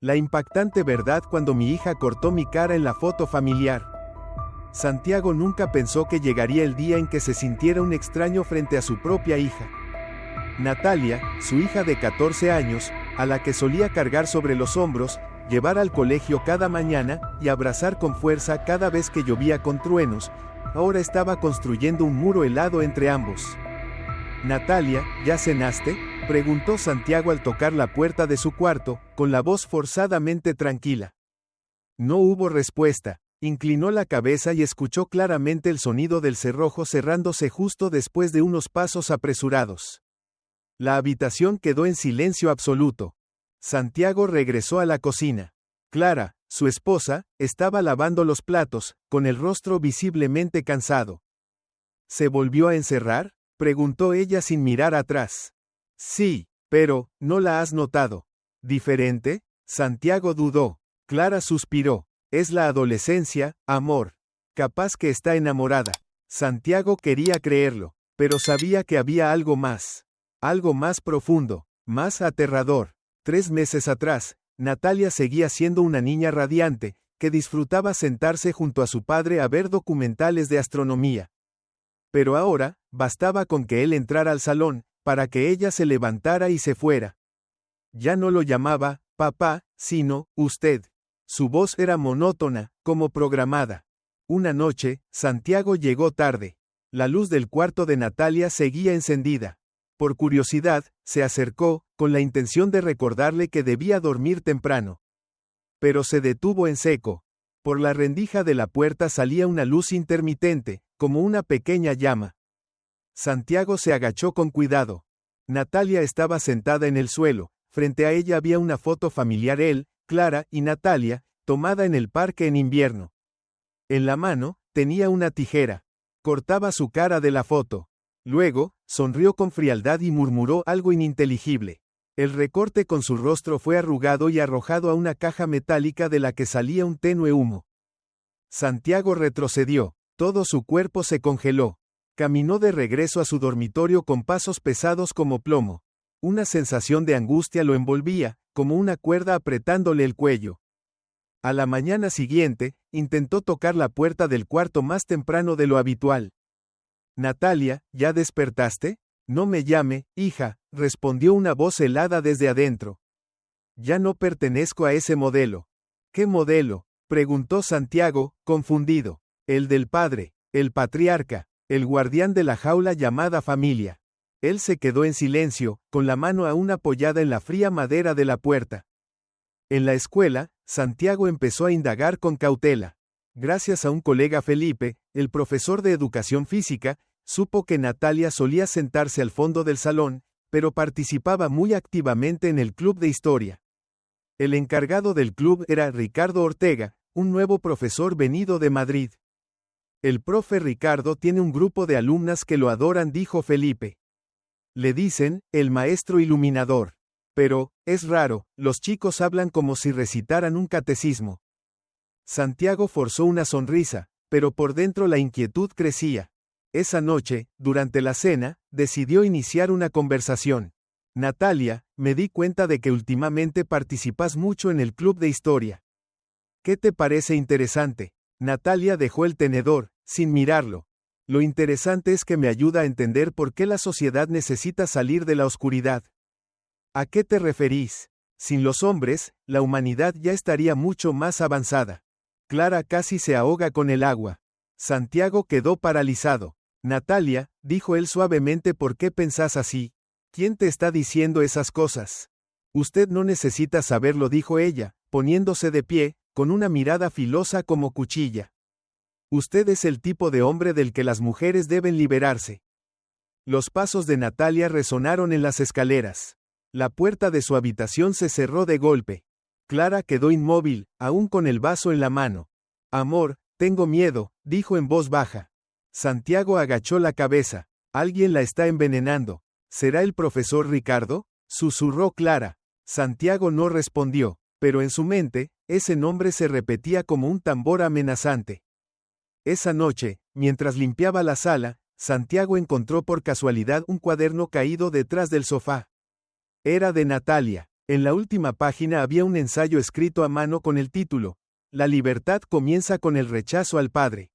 La impactante verdad cuando mi hija cortó mi cara en la foto familiar. Santiago nunca pensó que llegaría el día en que se sintiera un extraño frente a su propia hija. Natalia, su hija de 14 años, a la que solía cargar sobre los hombros, llevar al colegio cada mañana y abrazar con fuerza cada vez que llovía con truenos, ahora estaba construyendo un muro helado entre ambos. «Natalia, ¿ya cenaste?», preguntó Santiago al tocar la puerta de su cuarto, con la voz forzadamente tranquila. No hubo respuesta. Inclinó la cabeza y escuchó claramente el sonido del cerrojo cerrándose justo después de unos pasos apresurados. La habitación quedó en silencio absoluto. Santiago regresó a la cocina. Clara, su esposa, estaba lavando los platos, con el rostro visiblemente cansado. ¿Se volvió a encerrar?, preguntó ella sin mirar atrás. Sí, pero, ¿no la has notado diferente? Santiago dudó. Clara suspiró. Es la adolescencia, amor. Capaz que está enamorada. Santiago quería creerlo, pero sabía que había algo más profundo, más aterrador. 3 meses atrás, Natalia seguía siendo una niña radiante, que disfrutaba sentarse junto a su padre a ver documentales de astronomía. Pero ahora, bastaba con que él entrara al salón, para que ella se levantara y se fuera. Ya no lo llamaba papá, sino usted. Su voz era monótona, como programada. Una noche, Santiago llegó tarde. La luz del cuarto de Natalia seguía encendida. Por curiosidad, se acercó, con la intención de recordarle que debía dormir temprano. Pero se detuvo en seco. Por la rendija de la puerta salía una luz intermitente, como una pequeña llama. Santiago se agachó con cuidado. Natalia estaba sentada en el suelo. Frente a ella había una foto familiar él, Clara y Natalia, tomada en el parque en invierno. En la mano, tenía una tijera. Cortaba su cara de la foto. Luego, sonrió con frialdad y murmuró algo ininteligible. El recorte con su rostro fue arrugado y arrojado a una caja metálica de la que salía un tenue humo. Santiago retrocedió. Todo su cuerpo se congeló. Caminó de regreso a su dormitorio con pasos pesados como plomo. Una sensación de angustia lo envolvía, como una cuerda apretándole el cuello. A la mañana siguiente, intentó tocar la puerta del cuarto más temprano de lo habitual. «Natalia, ¿ya despertaste?». «No me llame, hija», respondió una voz helada desde adentro. «Ya no pertenezco a ese modelo». «¿Qué modelo?», preguntó Santiago, confundido. «El del padre, el patriarca, el guardián de la jaula llamada familia». Él se quedó en silencio, con la mano aún apoyada en la fría madera de la puerta. En la escuela, Santiago empezó a indagar con cautela. Gracias a un colega Felipe, el profesor de educación física, supo que Natalia solía sentarse al fondo del salón, pero participaba muy activamente en el club de historia. El encargado del club era Ricardo Ortega, un nuevo profesor venido de Madrid. «El profe Ricardo tiene un grupo de alumnas que lo adoran», dijo Felipe. «Le dicen, el maestro iluminador. Pero, es raro, los chicos hablan como si recitaran un catecismo». Santiago forzó una sonrisa, pero por dentro la inquietud crecía. Esa noche, durante la cena, decidió iniciar una conversación. «Natalia, me di cuenta de que últimamente participas mucho en el club de historia. ¿Qué te parece interesante?». Natalia dejó el tenedor, sin mirarlo. «Lo interesante es que me ayuda a entender por qué la sociedad necesita salir de la oscuridad». «¿A qué te referís?». «Sin los hombres, la humanidad ya estaría mucho más avanzada». Clara casi se ahoga con el agua. Santiago quedó paralizado. «Natalia», dijo él suavemente, «¿por qué pensás así? ¿Quién te está diciendo esas cosas?». «Usted no necesita saberlo», dijo ella, poniéndose de pie, con una mirada filosa como cuchilla. «Usted es el tipo de hombre del que las mujeres deben liberarse». Los pasos de Natalia resonaron en las escaleras. La puerta de su habitación se cerró de golpe. Clara quedó inmóvil, aún con el vaso en la mano. «Amor, tengo miedo», dijo en voz baja. Santiago agachó la cabeza. «Alguien la está envenenando». «¿Será el profesor Ricardo?», susurró Clara. Santiago no respondió, pero en su mente, ese nombre se repetía como un tambor amenazante. Esa noche, mientras limpiaba la sala, Santiago encontró por casualidad un cuaderno caído detrás del sofá. Era de Natalia. En la última página había un ensayo escrito a mano con el título, La libertad comienza con el rechazo al padre.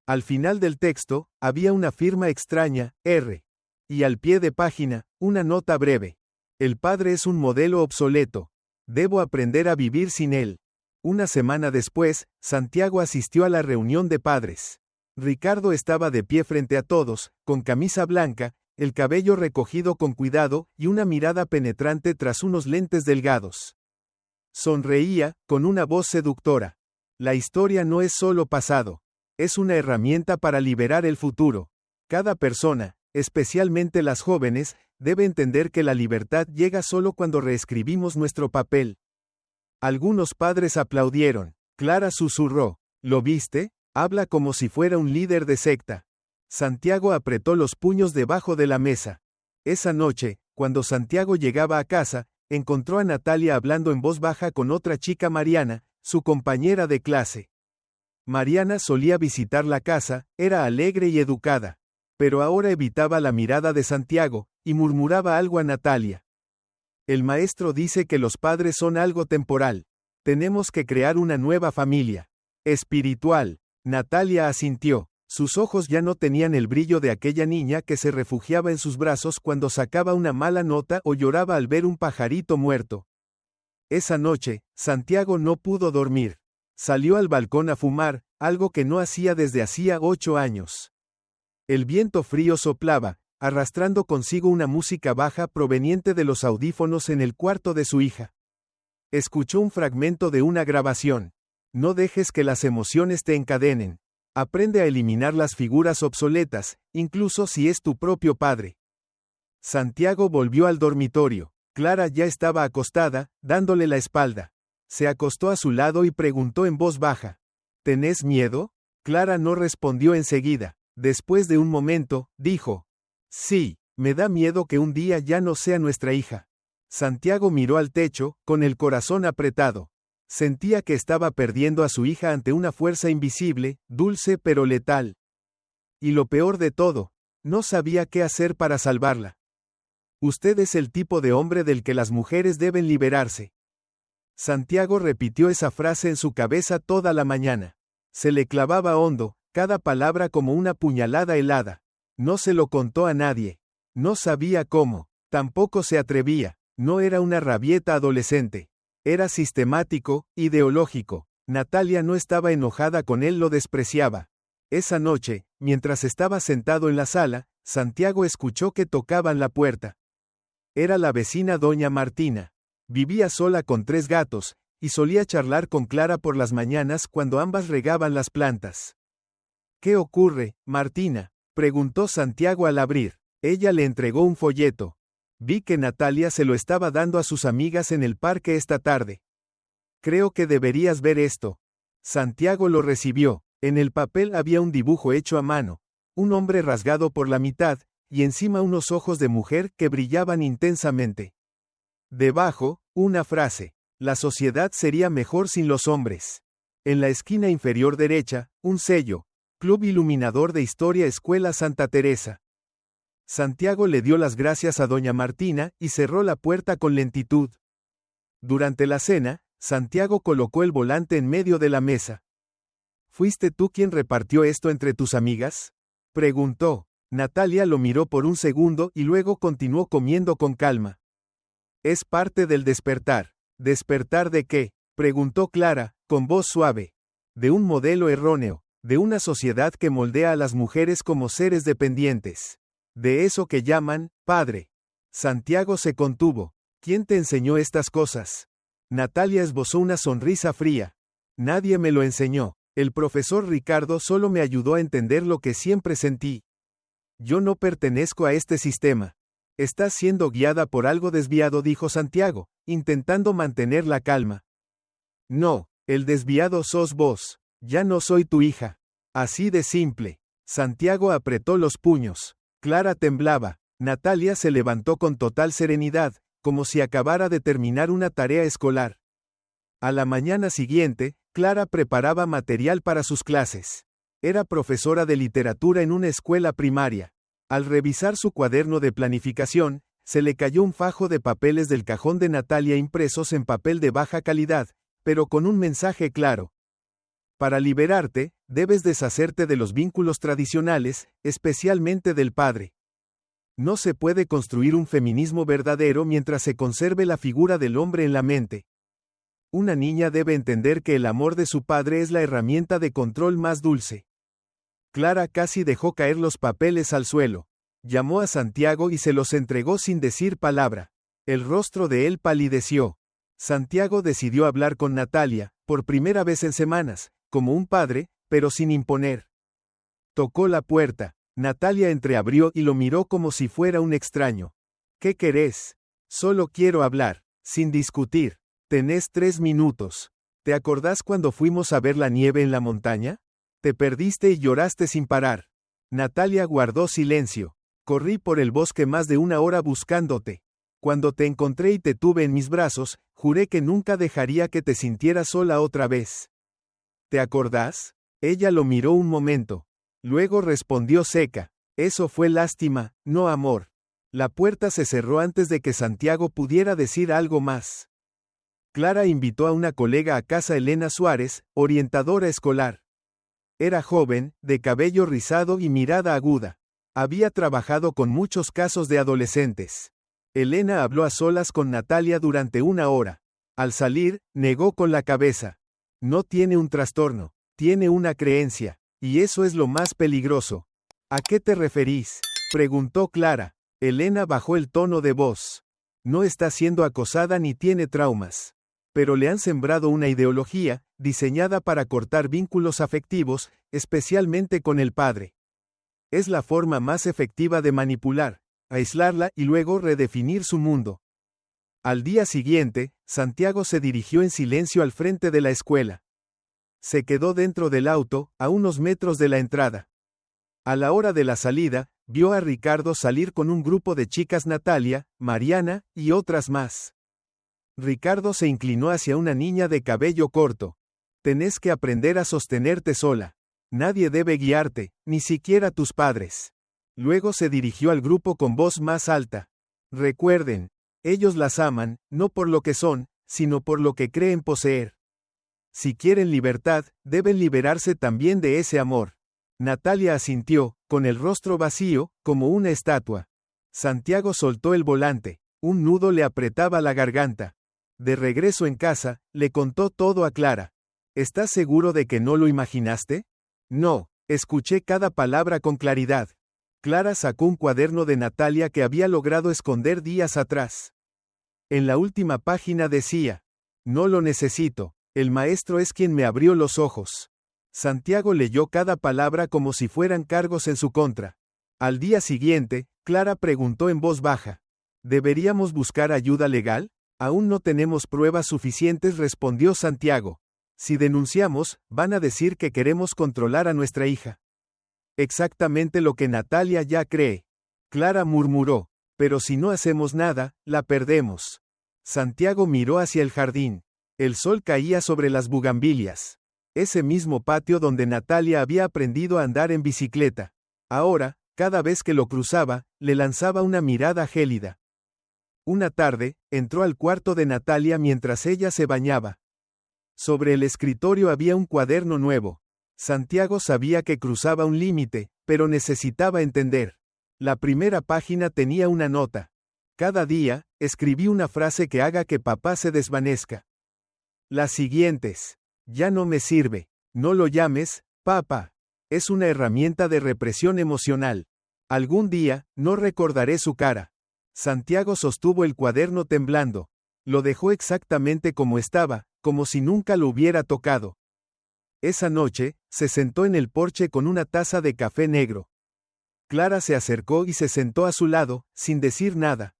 Al final del texto, había una firma extraña, R. Y al pie de página, una nota breve. El padre es un modelo obsoleto. Debo aprender a vivir sin él. Una semana después, Santiago asistió a la reunión de padres. Ricardo estaba de pie frente a todos, con camisa blanca, el cabello recogido con cuidado y una mirada penetrante tras unos lentes delgados. Sonreía, con una voz seductora. La historia no es solo pasado. Es una herramienta para liberar el futuro. Cada persona, especialmente las jóvenes, debe entender que la libertad llega solo cuando reescribimos nuestro papel. Algunos padres aplaudieron. Clara susurró, ¿lo viste? Habla como si fuera un líder de secta. Santiago apretó los puños debajo de la mesa. Esa noche, cuando Santiago llegaba a casa, encontró a Natalia hablando en voz baja con otra chica, Mariana, su compañera de clase. Mariana solía visitar la casa, era alegre y educada. Pero ahora evitaba la mirada de Santiago, y murmuraba algo a Natalia. El maestro dice que los padres son algo temporal. Tenemos que crear una nueva familia. Espiritual. Natalia asintió. Sus ojos ya no tenían el brillo de aquella niña que se refugiaba en sus brazos cuando sacaba una mala nota o lloraba al ver un pajarito muerto. Esa noche, Santiago no pudo dormir. Salió al balcón a fumar, algo que no hacía desde hacía 8 años. El viento frío soplaba, arrastrando consigo una música baja proveniente de los audífonos en el cuarto de su hija. Escuchó un fragmento de una grabación. No dejes que las emociones te encadenen. Aprende a eliminar las figuras obsoletas, incluso si es tu propio padre. Santiago volvió al dormitorio. Clara ya estaba acostada, dándole la espalda. Se acostó a su lado y preguntó en voz baja. ¿Tenés miedo? Clara no respondió enseguida. Después de un momento, dijo. Sí, me da miedo que un día ya no sea nuestra hija. Santiago miró al techo, con el corazón apretado. Sentía que estaba perdiendo a su hija ante una fuerza invisible, dulce pero letal. Y lo peor de todo, no sabía qué hacer para salvarla. Usted es el tipo de hombre del que las mujeres deben liberarse. Santiago repitió esa frase en su cabeza toda la mañana. Se le clavaba hondo, cada palabra como una puñalada helada. No se lo contó a nadie. No sabía cómo. Tampoco se atrevía. No era una rabieta adolescente. Era sistemático, ideológico. Natalia no estaba enojada con él, lo despreciaba. Esa noche, mientras estaba sentado en la sala, Santiago escuchó que tocaban la puerta. Era la vecina doña Martina. Vivía sola con 3 gatos, y solía charlar con Clara por las mañanas cuando ambas regaban las plantas. ¿Qué ocurre, Martina?, preguntó Santiago al abrir. Ella le entregó un folleto. Vi que Natalia se lo estaba dando a sus amigas en el parque esta tarde. Creo que deberías ver esto. Santiago lo recibió. En el papel había un dibujo hecho a mano. Un hombre rasgado por la mitad, y encima unos ojos de mujer que brillaban intensamente. Debajo, una frase. La sociedad sería mejor sin los hombres. En la esquina inferior derecha, un sello. Club Iluminador de Historia Escuela Santa Teresa. Santiago le dio las gracias a doña Martina y cerró la puerta con lentitud. Durante la cena, Santiago colocó el volante en medio de la mesa. ¿Fuiste tú quien repartió esto entre tus amigas?, preguntó. Natalia lo miró por un segundo y luego continuó comiendo con calma. Es parte del despertar. ¿Despertar de qué?, preguntó Clara, con voz suave. De un modelo erróneo, de una sociedad que moldea a las mujeres como seres dependientes. De eso que llaman, padre. Santiago se contuvo. ¿Quién te enseñó estas cosas? Natalia esbozó una sonrisa fría. Nadie me lo enseñó. El profesor Ricardo solo me ayudó a entender lo que siempre sentí. Yo no pertenezco a este sistema. Estás siendo guiada por algo desviado, dijo Santiago, intentando mantener la calma. No, el desviado sos vos. Ya no soy tu hija. Así de simple. Santiago apretó los puños. Clara temblaba. Natalia se levantó con total serenidad, como si acabara de terminar una tarea escolar. A la mañana siguiente, Clara preparaba material para sus clases. Era profesora de literatura en una escuela primaria. Al revisar su cuaderno de planificación, Se le cayó un fajo de papeles del cajón de Natalia impresos en papel de baja calidad, pero con un mensaje claro. Para liberarte, debes deshacerte de los vínculos tradicionales, especialmente del padre. No se puede construir un feminismo verdadero mientras se conserve la figura del hombre en la mente. Una niña debe entender que el amor de su padre es la herramienta de control más dulce. Clara casi dejó caer los papeles al suelo. Llamó a Santiago y se los entregó sin decir palabra. El rostro de él palideció. Santiago decidió hablar con Natalia, por primera vez en semanas, como un padre, pero sin imponer. Tocó la puerta. Natalia entreabrió y lo miró como si fuera un extraño. ¿Qué querés? Solo quiero hablar, sin discutir. Tenés 3 minutos. ¿Te acordás cuando fuimos a ver la nieve en la montaña? Te perdiste y lloraste sin parar. Natalia guardó silencio. Corrí por el bosque más de 1 hora buscándote. Cuando te encontré y te tuve en mis brazos, juré que nunca dejaría que te sintieras sola otra vez. ¿Te acordás? Ella lo miró un momento. Luego respondió seca. Eso fue lástima, no amor. La puerta se cerró antes de que Santiago pudiera decir algo más. Clara invitó a una colega a casa, Elena Suárez, orientadora escolar. Era joven, de cabello rizado y mirada aguda. Había trabajado con muchos casos de adolescentes. Elena habló a solas con Natalia durante 1 hora. Al salir, negó con la cabeza. No tiene un trastorno, tiene una creencia, y eso es lo más peligroso. ¿A qué te referís?, preguntó Clara. Elena bajó el tono de voz. No está siendo acosada ni tiene traumas. Pero le han sembrado una ideología, diseñada para cortar vínculos afectivos, especialmente con el padre. Es la forma más efectiva de manipular, aislarla y luego redefinir su mundo. Al día siguiente, Santiago se dirigió en silencio al frente de la escuela. Se quedó dentro del auto, a unos metros de la entrada. A la hora de la salida, vio a Ricardo salir con un grupo de chicas, Natalia, Mariana, y otras más. Ricardo se inclinó hacia una niña de cabello corto. Tenés que aprender a sostenerte sola. Nadie debe guiarte, ni siquiera tus padres. Luego se dirigió al grupo con voz más alta. Recuerden, ellos las aman, no por lo que son, sino por lo que creen poseer. Si quieren libertad, deben liberarse también de ese amor. Natalia asintió, con el rostro vacío, como una estatua. Santiago soltó el volante. Un nudo le apretaba la garganta. De regreso en casa, le contó todo a Clara. ¿Estás seguro de que no lo imaginaste? No, escuché cada palabra con claridad. Clara sacó un cuaderno de Natalia que había logrado esconder días atrás. En la última página decía: no lo necesito, el maestro es quien me abrió los ojos. Santiago leyó cada palabra como si fueran cargos en su contra. Al día siguiente, Clara preguntó en voz baja: ¿deberíamos buscar ayuda legal? Aún no tenemos pruebas suficientes, respondió Santiago. Si denunciamos, van a decir que queremos controlar a nuestra hija. Exactamente lo que Natalia ya cree. Clara murmuró: pero si no hacemos nada, la perdemos. Santiago miró hacia el jardín. El sol caía sobre las bugambilias. Ese mismo patio donde Natalia había aprendido a andar en bicicleta. Ahora, cada vez que lo cruzaba, le lanzaba una mirada gélida. Una tarde, entró al cuarto de Natalia mientras ella se bañaba. Sobre el escritorio había un cuaderno nuevo. Santiago sabía que cruzaba un límite, pero necesitaba entender. La primera página tenía una nota. Cada día, escribí una frase que haga que papá se desvanezca. Las siguientes: ya no me sirve. No lo llames, papá. Es una herramienta de represión emocional. Algún día, no recordaré su cara. Santiago sostuvo el cuaderno temblando. Lo dejó exactamente como estaba, como si nunca lo hubiera tocado. Esa noche, se sentó en el porche con una taza de café negro. Clara se acercó y se sentó a su lado, sin decir nada.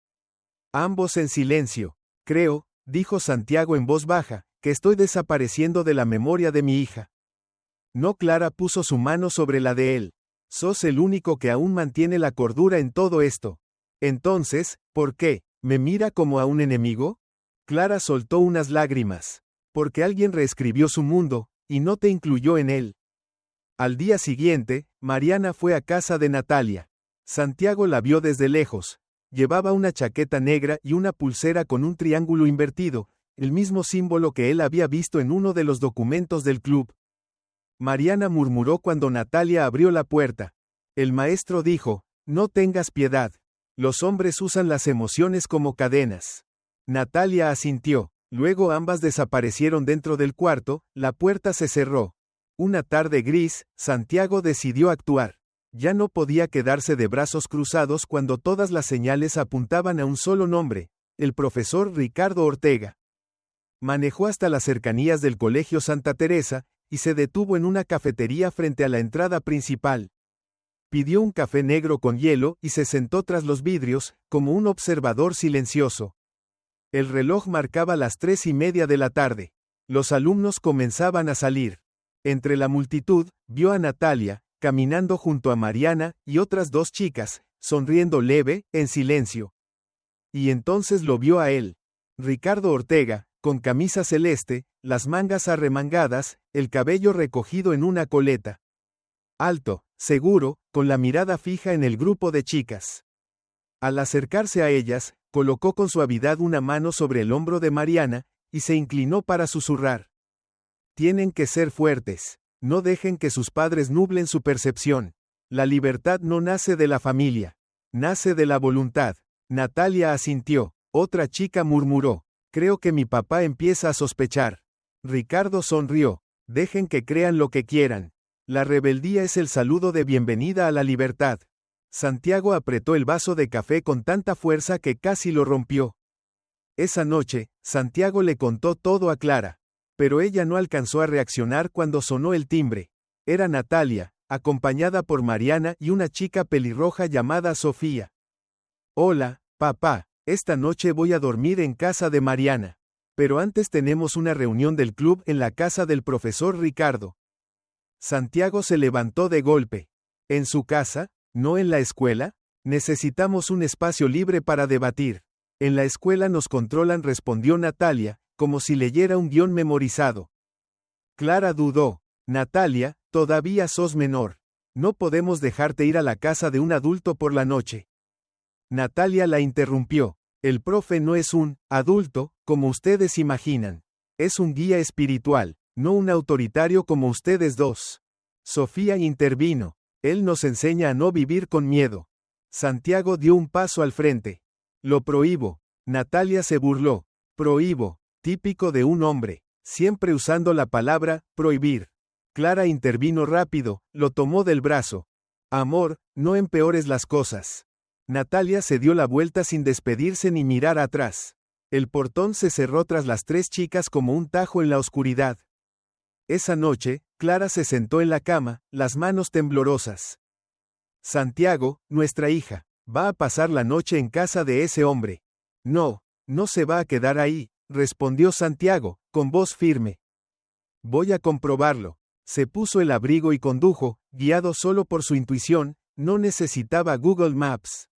Ambos en silencio. Creo, dijo Santiago en voz baja, que estoy desapareciendo de la memoria de mi hija. No, Clara puso su mano sobre la de él. Sos el único que aún mantiene la cordura en todo esto. Entonces, ¿por qué? ¿Me mira como a un enemigo? Clara soltó unas lágrimas. Porque alguien reescribió su mundo, y no te incluyó en él. Al día siguiente, Mariana fue a casa de Natalia. Santiago la vio desde lejos. Llevaba una chaqueta negra y una pulsera con un triángulo invertido, el mismo símbolo que él había visto en uno de los documentos del club. Mariana murmuró cuando Natalia abrió la puerta. El maestro dijo, no tengas piedad. Los hombres usan las emociones como cadenas. Natalia asintió. Luego ambas desaparecieron dentro del cuarto, la puerta se cerró. Una tarde gris, Santiago decidió actuar. Ya no podía quedarse de brazos cruzados cuando todas las señales apuntaban a un solo nombre, el profesor Ricardo Ortega. Manejó hasta las cercanías del Colegio Santa Teresa, y se detuvo en una cafetería frente a la entrada principal. Pidió un café negro con hielo y se sentó tras los vidrios, como un observador silencioso. El reloj marcaba las 3:30 de la tarde. Los alumnos comenzaban a salir. Entre la multitud, vio a Natalia, caminando junto a Mariana y otras 2 chicas, sonriendo leve, en silencio. Y entonces lo vio a él. Ricardo Ortega, con camisa celeste, las mangas arremangadas, el cabello recogido en una coleta. Alto, seguro, con la mirada fija en el grupo de chicas. Al acercarse a ellas, colocó con suavidad una mano sobre el hombro de Mariana, y se inclinó para susurrar. Tienen que ser fuertes. No dejen que sus padres nublen su percepción. La libertad no nace de la familia. Nace de la voluntad. Natalia asintió. Otra chica murmuró. Creo que mi papá empieza a sospechar. Ricardo sonrió. Dejen que crean lo que quieran. La rebeldía es el saludo de bienvenida a la libertad. Santiago apretó el vaso de café con tanta fuerza que casi lo rompió. Esa noche, Santiago le contó todo a Clara. Pero ella no alcanzó a reaccionar cuando sonó el timbre. Era Natalia, acompañada por Mariana y una chica pelirroja llamada Sofía. Hola, papá, esta noche voy a dormir en casa de Mariana. Pero antes tenemos una reunión del club en la casa del profesor Ricardo. Santiago se levantó de golpe. ¿En su casa? ¿No en la escuela? Necesitamos un espacio libre para debatir. En la escuela nos controlan, respondió Natalia, como si leyera un guión memorizado. Clara dudó. Natalia, todavía sos menor. No podemos dejarte ir a la casa de un adulto por la noche. Natalia la interrumpió. El profe no es un adulto, como ustedes imaginan. Es un guía espiritual, no un autoritario como ustedes dos. Sofía intervino. Él nos enseña a no vivir con miedo. Santiago dio un paso al frente. Lo prohíbo. Natalia se burló. Prohíbo. Típico de un hombre, siempre usando la palabra prohibir. Clara intervino rápido, lo tomó del brazo. Amor, no empeores las cosas. Natalia se dio la vuelta sin despedirse ni mirar atrás. El portón se cerró tras las 3 chicas como un tajo en la oscuridad. Esa noche, Clara se sentó en la cama, las manos temblorosas. Santiago, nuestra hija, va a pasar la noche en casa de ese hombre. No, no se va a quedar ahí, respondió Santiago, con voz firme. Voy a comprobarlo. Se puso el abrigo y condujo, guiado solo por su intuición, no necesitaba Google Maps.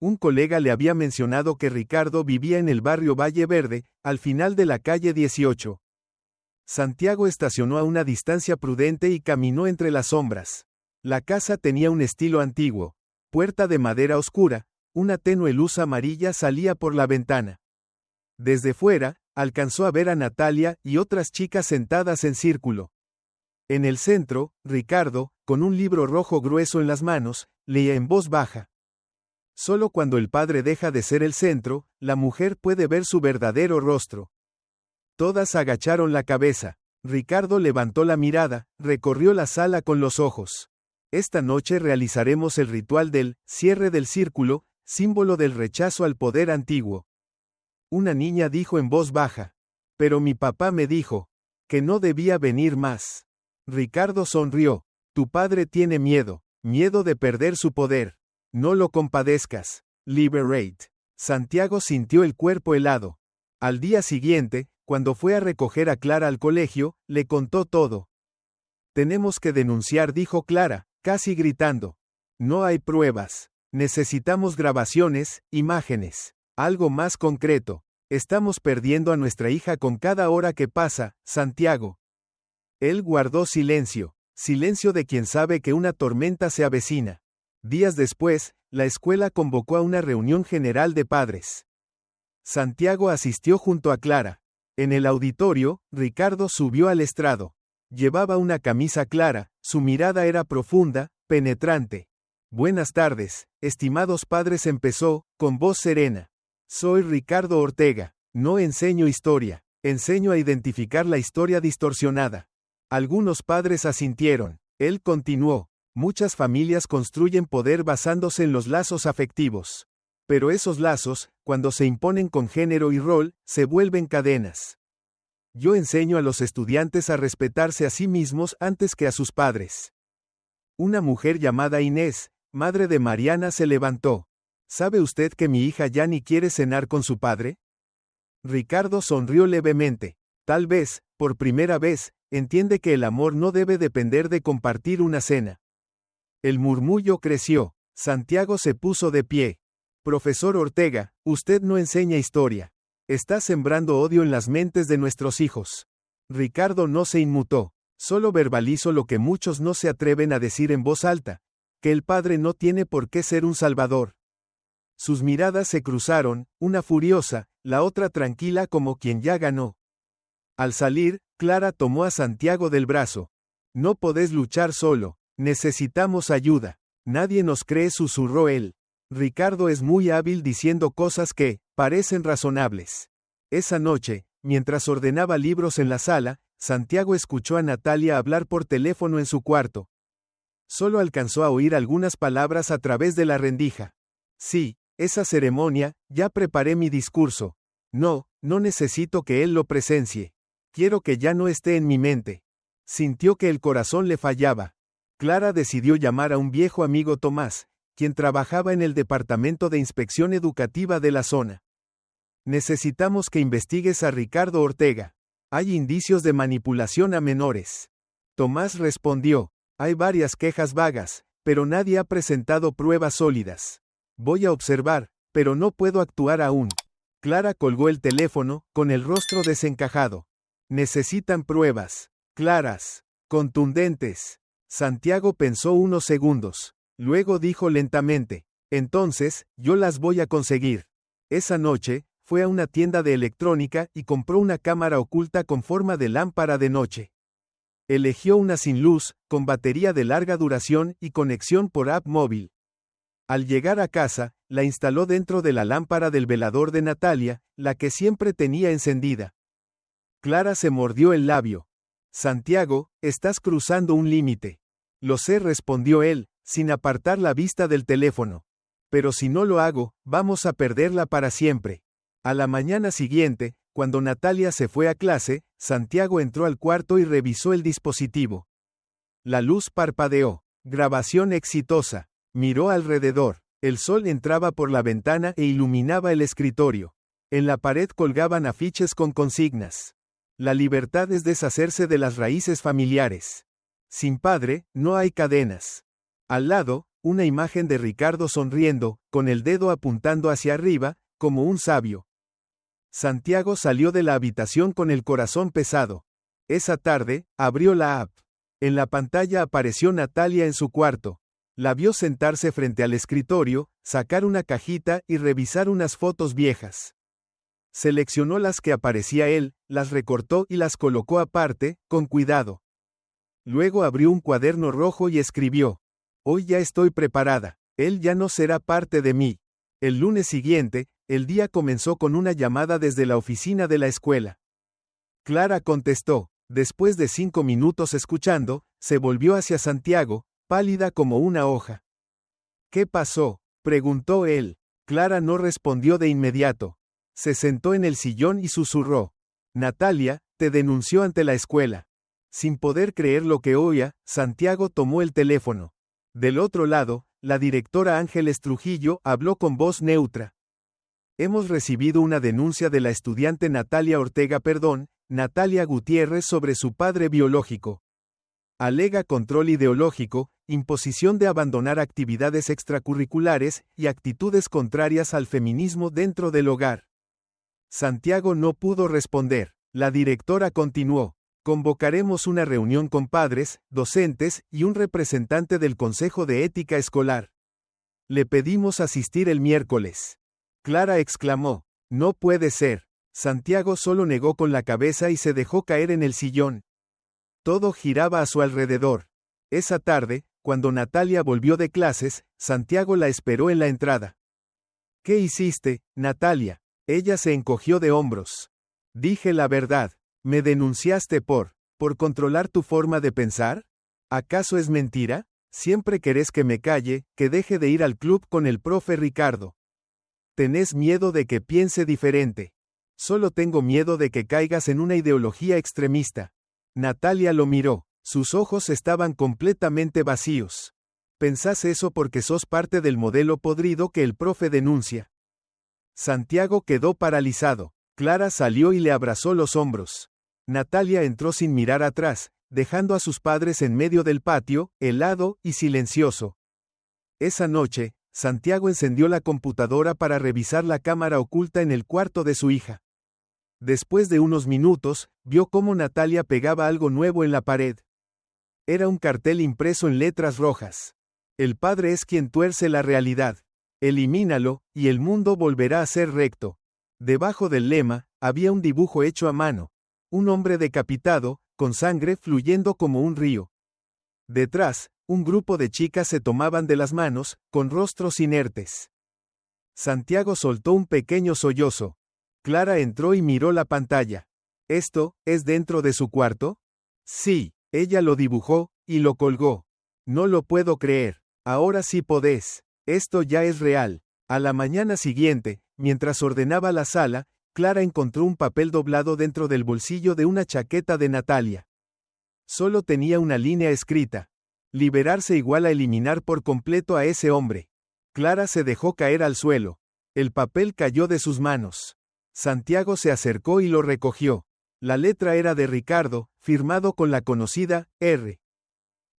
Un colega le había mencionado que Ricardo vivía en el barrio Valle Verde, al final de la calle 18. Santiago estacionó a una distancia prudente y caminó entre las sombras. La casa tenía un estilo antiguo. Puerta de madera oscura, una tenue luz amarilla salía por la ventana. Desde fuera, alcanzó a ver a Natalia y otras chicas sentadas en círculo. En el centro, Ricardo, con un libro rojo grueso en las manos, leía en voz baja. Solo cuando el padre deja de ser el centro, la mujer puede ver su verdadero rostro. Todas agacharon la cabeza. Ricardo levantó la mirada, recorrió la sala con los ojos. Esta noche realizaremos el ritual del cierre del círculo, símbolo del rechazo al poder antiguo. Una niña dijo en voz baja. Pero mi papá me dijo que no debía venir más. Ricardo sonrió. Tu padre tiene miedo de perder su poder. No lo compadezcas. Liberate. Santiago sintió el cuerpo helado. Al día siguiente, cuando fue a recoger a Clara al colegio, le contó todo. Tenemos que denunciar, dijo Clara, casi gritando. No hay pruebas. Necesitamos grabaciones, imágenes. Algo más concreto. Estamos perdiendo a nuestra hija con cada hora que pasa, Santiago. Él guardó silencio. Silencio de quien sabe que una tormenta se avecina. Días después, la escuela convocó a una reunión general de padres. Santiago asistió junto a Clara. En el auditorio, Ricardo subió al estrado. Llevaba una camisa clara, su mirada era profunda, penetrante. Buenas tardes, estimados padres, empezó, con voz serena. Soy Ricardo Ortega. No enseño historia, enseño a identificar la historia distorsionada. Algunos padres asintieron. Él continuó. Muchas familias construyen poder basándose en los lazos afectivos. Pero esos lazos, cuando se imponen con género y rol, se vuelven cadenas. Yo enseño a los estudiantes a respetarse a sí mismos antes que a sus padres. Una mujer llamada Inés, madre de Mariana, se levantó. ¿Sabe usted que mi hija ya ni quiere cenar con su padre? Ricardo sonrió levemente. Tal vez, por primera vez, entiende que el amor no debe depender de compartir una cena. El murmullo creció. Santiago se puso de pie. Profesor Ortega, usted no enseña historia. Está sembrando odio en las mentes de nuestros hijos. Ricardo no se inmutó. Solo verbalizo lo que muchos no se atreven a decir en voz alta, que el padre no tiene por qué ser un salvador. Sus miradas se cruzaron, una furiosa, la otra tranquila como quien ya ganó. Al salir, Clara tomó a Santiago del brazo. No podés luchar solo, necesitamos ayuda. Nadie nos cree, susurró él. Ricardo es muy hábil diciendo cosas que parecen razonables. Esa noche, mientras ordenaba libros en la sala, Santiago escuchó a Natalia hablar por teléfono en su cuarto. Solo alcanzó a oír algunas palabras a través de la rendija. Sí, esa ceremonia, ya preparé mi discurso. No necesito que él lo presencie. Quiero que ya no esté en mi mente. Sintió que el corazón le fallaba. Clara decidió llamar a un viejo amigo, Tomás, quien trabajaba en el departamento de inspección educativa de la zona. Necesitamos que investigues a Ricardo Ortega. Hay indicios de manipulación a menores. Tomás respondió. Hay varias quejas vagas, pero nadie ha presentado pruebas sólidas. Voy a observar, pero no puedo actuar aún. Clara colgó el teléfono, con el rostro desencajado. Necesitan pruebas. Claras. Contundentes. Santiago pensó unos segundos. Luego dijo lentamente. Entonces, yo las voy a conseguir. Esa noche, fue a una tienda de electrónica y compró una cámara oculta con forma de lámpara de noche. Eligió una sin luz, con batería de larga duración y conexión por app móvil. Al llegar a casa, la instaló dentro de la lámpara del velador de Natalia, la que siempre tenía encendida. Clara se mordió el labio. Santiago, estás cruzando un límite. Lo sé, respondió él, sin apartar la vista del teléfono. Pero si no lo hago, vamos a perderla para siempre. A la mañana siguiente, cuando Natalia se fue a clase, Santiago entró al cuarto y revisó el dispositivo. La luz parpadeó. Grabación exitosa. Miró alrededor. El sol entraba por la ventana e iluminaba el escritorio. En la pared colgaban afiches con consignas. La libertad es deshacerse de las raíces familiares. Sin padre, no hay cadenas. Al lado, una imagen de Ricardo sonriendo, con el dedo apuntando hacia arriba, como un sabio. Santiago salió de la habitación con el corazón pesado. Esa tarde, abrió la app. En la pantalla apareció Natalia en su cuarto. La vio sentarse frente al escritorio, sacar una cajita y revisar unas fotos viejas. Seleccionó las que aparecía él, las recortó y las colocó aparte, con cuidado. Luego abrió un cuaderno rojo y escribió. Hoy ya estoy preparada. Él ya no será parte de mí. El lunes siguiente, el día comenzó con una llamada desde la oficina de la escuela. Clara contestó. Después de 5 minutos escuchando, se volvió hacia Santiago, pálida como una hoja. ¿Qué pasó?, preguntó él. Clara no respondió de inmediato. Se sentó en el sillón y susurró. Natalia, te denunció ante la escuela. Sin poder creer lo que oía, Santiago tomó el teléfono. Del otro lado, la directora Ángeles Trujillo habló con voz neutra. Hemos recibido una denuncia de la estudiante Natalia Natalia Gutiérrez sobre su padre biológico. Alega control ideológico, imposición de abandonar actividades extracurriculares y actitudes contrarias al feminismo dentro del hogar. Santiago no pudo responder. La directora continuó. Convocaremos una reunión con padres, docentes y un representante del Consejo de Ética Escolar. Le pedimos asistir el miércoles. Clara exclamó. No puede ser. Santiago solo negó con la cabeza y se dejó caer en el sillón. Todo giraba a su alrededor. Esa tarde, cuando Natalia volvió de clases, Santiago la esperó en la entrada. ¿Qué hiciste, Natalia? Ella se encogió de hombros. Dije la verdad. ¿Me denunciaste por controlar tu forma de pensar? ¿Acaso es mentira? Siempre querés que me calle, que deje de ir al club con el profe Ricardo. Tenés miedo de que piense diferente. Solo tengo miedo de que caigas en una ideología extremista. Natalia lo miró. Sus ojos estaban completamente vacíos. Pensás eso porque sos parte del modelo podrido que el profe denuncia. Santiago quedó paralizado. Clara salió y le abrazó los hombros. Natalia entró sin mirar atrás, dejando a sus padres en medio del patio, helado y silencioso. Esa noche, Santiago encendió la computadora para revisar la cámara oculta en el cuarto de su hija. Después de unos minutos, vio cómo Natalia pegaba algo nuevo en la pared. Era un cartel impreso en letras rojas. El padre es quien tuerce la realidad. Elimínalo, y el mundo volverá a ser recto. Debajo del lema, había un dibujo hecho a mano. Un hombre decapitado, con sangre fluyendo como un río. Detrás, un grupo de chicas se tomaban de las manos, con rostros inertes. Santiago soltó un pequeño sollozo. Clara entró y miró la pantalla. ¿Esto es dentro de su cuarto? Sí, ella lo dibujó, y lo colgó. No lo puedo creer. Ahora sí podés. Esto ya es real. A la mañana siguiente, mientras ordenaba la sala, Clara encontró un papel doblado dentro del bolsillo de una chaqueta de Natalia. Solo tenía una línea escrita. Liberarse igual a eliminar por completo a ese hombre. Clara se dejó caer al suelo. El papel cayó de sus manos. Santiago se acercó y lo recogió. La letra era de Ricardo, firmado con la conocida R.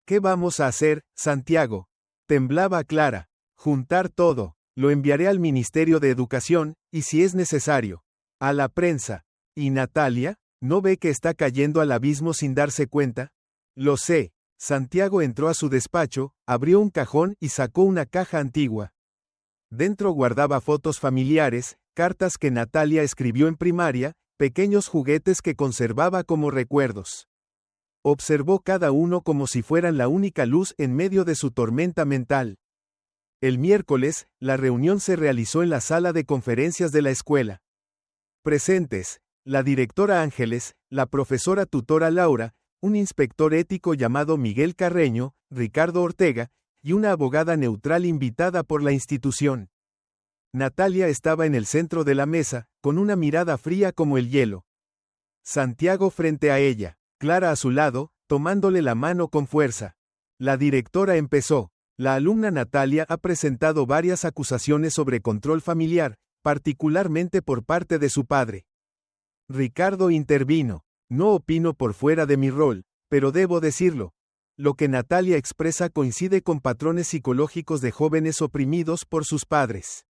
¿Qué vamos a hacer, Santiago? Temblaba Clara. Juntar todo. Lo enviaré al Ministerio de Educación, y si es necesario, a la prensa. ¿Y Natalia? ¿No ve que está cayendo al abismo sin darse cuenta? Lo sé. Santiago entró a su despacho, abrió un cajón y sacó una caja antigua. Dentro guardaba fotos familiares, cartas que Natalia escribió en primaria, pequeños juguetes que conservaba como recuerdos. Observó cada uno como si fueran la única luz en medio de su tormenta mental. El miércoles, la reunión se realizó en la sala de conferencias de la escuela. Presentes, la directora Ángeles, la profesora tutora Laura, un inspector ético llamado Miguel Carreño, Ricardo Ortega, y una abogada neutral invitada por la institución. Natalia estaba en el centro de la mesa, con una mirada fría como el hielo. Santiago frente a ella, Clara a su lado, tomándole la mano con fuerza. La directora empezó. La alumna Natalia ha presentado varias acusaciones sobre control familiar, particularmente por parte de su padre. Ricardo intervino. No opino por fuera de mi rol, pero debo decirlo. Lo que Natalia expresa coincide con patrones psicológicos de jóvenes oprimidos por sus padres.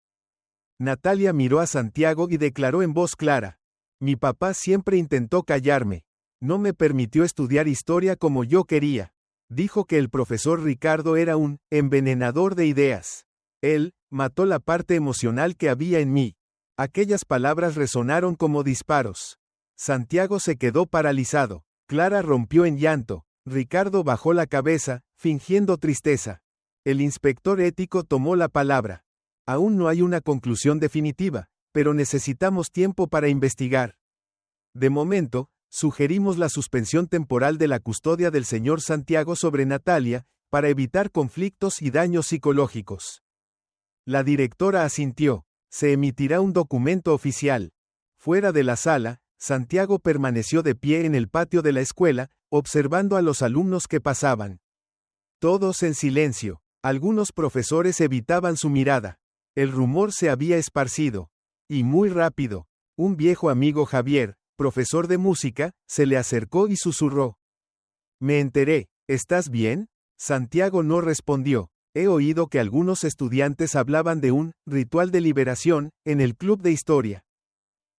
Natalia miró a Santiago y declaró en voz clara. Mi papá siempre intentó callarme. No me permitió estudiar historia como yo quería. Dijo que el profesor Ricardo era un envenenador de ideas. Él mató la parte emocional que había en mí. Aquellas palabras resonaron como disparos. Santiago se quedó paralizado. Clara rompió en llanto. Ricardo bajó la cabeza, fingiendo tristeza. El inspector ético tomó la palabra. Aún no hay una conclusión definitiva, pero necesitamos tiempo para investigar. De momento, sugerimos la suspensión temporal de la custodia del señor Santiago sobre Natalia, para evitar conflictos y daños psicológicos. La directora asintió. Se emitirá un documento oficial. Fuera de la sala, Santiago permaneció de pie en el patio de la escuela, observando a los alumnos que pasaban. Todos en silencio. Algunos profesores evitaban su mirada. El rumor se había esparcido. Y muy rápido. Un viejo amigo Javier, profesor de música, se le acercó y susurró. Me enteré. ¿Estás bien? Santiago no respondió. He oído que algunos estudiantes hablaban de un ritual de liberación en el club de historia.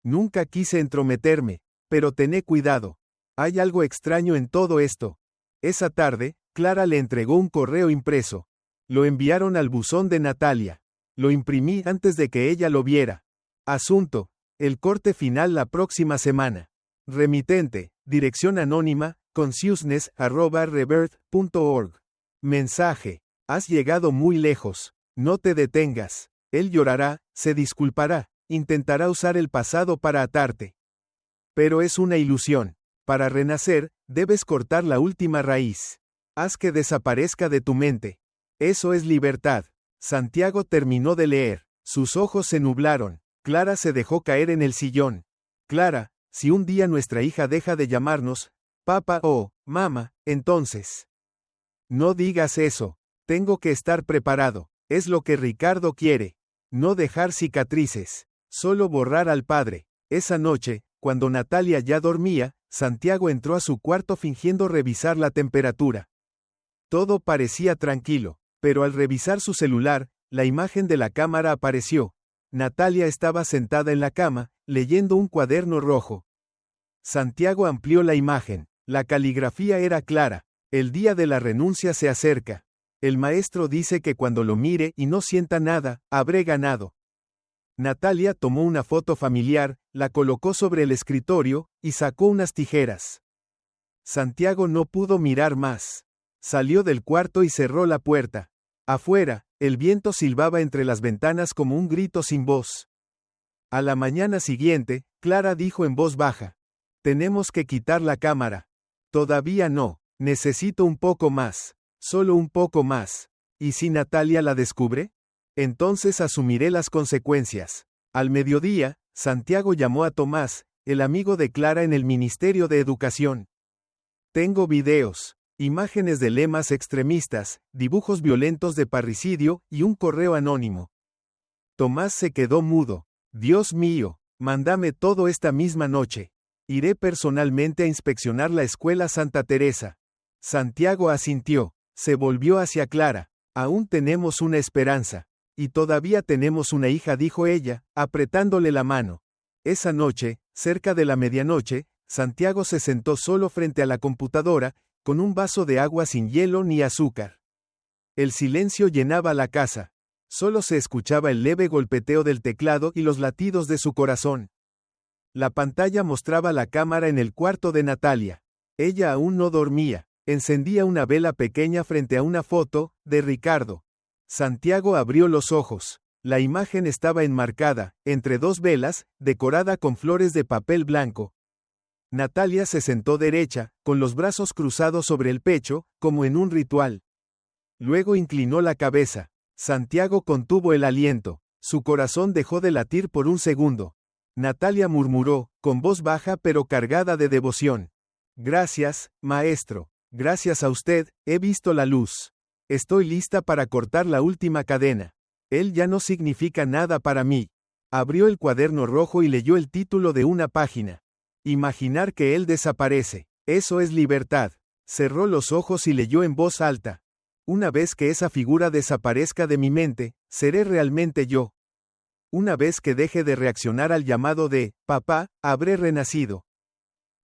Nunca quise entrometerme, pero tené cuidado. Hay algo extraño en todo esto. Esa tarde, Clara le entregó un correo impreso. Lo enviaron al buzón de Natalia. Lo imprimí antes de que ella lo viera. Asunto: el corte final la próxima semana. Remitente: dirección anónima, consciousness@rebirth.org. Mensaje: has llegado muy lejos. No te detengas. Él llorará, se disculpará, intentará usar el pasado para atarte. Pero es una ilusión. Para renacer, debes cortar la última raíz. Haz que desaparezca de tu mente. Eso es libertad. Santiago terminó de leer. Sus ojos se nublaron. Clara se dejó caer en el sillón. Clara, si un día nuestra hija deja de llamarnos papá o mamá, entonces. No digas eso. Tengo que estar preparado. Es lo que Ricardo quiere. No dejar cicatrices. Solo borrar al padre. Esa noche, cuando Natalia ya dormía, Santiago entró a su cuarto fingiendo revisar la temperatura. Todo parecía tranquilo, pero al revisar su celular, la imagen de la cámara apareció. Natalia estaba sentada en la cama, leyendo un cuaderno rojo. Santiago amplió la imagen. La caligrafía era clara. El día de la renuncia se acerca. El maestro dice que cuando lo mire y no sienta nada, habré ganado. Natalia tomó una foto familiar, la colocó sobre el escritorio, y sacó unas tijeras. Santiago no pudo mirar más. Salió del cuarto y cerró la puerta. Afuera, el viento silbaba entre las ventanas como un grito sin voz. A la mañana siguiente, Clara dijo en voz baja: tenemos que quitar la cámara. Todavía no, necesito un poco más, solo un poco más. ¿Y si Natalia la descubre? Entonces asumiré las consecuencias. Al mediodía, Santiago llamó a Tomás, el amigo de Clara en el Ministerio de Educación. Tengo videos, imágenes de lemas extremistas, dibujos violentos de parricidio y un correo anónimo. Tomás se quedó mudo. Dios mío, mándame todo esta misma noche. Iré personalmente a inspeccionar la escuela Santa Teresa. Santiago asintió. Se volvió hacia Clara. Aún tenemos una esperanza. Y todavía tenemos una hija, dijo ella, apretándole la mano. Esa noche, cerca de la medianoche, Santiago se sentó solo frente a la computadora, con un vaso de agua sin hielo ni azúcar. El silencio llenaba la casa. Solo se escuchaba el leve golpeteo del teclado y los latidos de su corazón. La pantalla mostraba la cámara en el cuarto de Natalia. Ella aún no dormía. Encendía una vela pequeña frente a una foto de Ricardo. Santiago abrió los ojos. La imagen estaba enmarcada, entre dos velas, decorada con flores de papel blanco. Natalia se sentó derecha, con los brazos cruzados sobre el pecho, como en un ritual. Luego inclinó la cabeza. Santiago contuvo el aliento. Su corazón dejó de latir por un segundo. Natalia murmuró, con voz baja pero cargada de devoción: gracias, maestro. Gracias a usted, he visto la luz. Estoy lista para cortar la última cadena. Él ya no significa nada para mí. Abrió el cuaderno rojo y leyó el título de una página. Imaginar que él desaparece. Eso es libertad. Cerró los ojos y leyó en voz alta: una vez que esa figura desaparezca de mi mente, seré realmente yo. Una vez que deje de reaccionar al llamado de papá, habré renacido.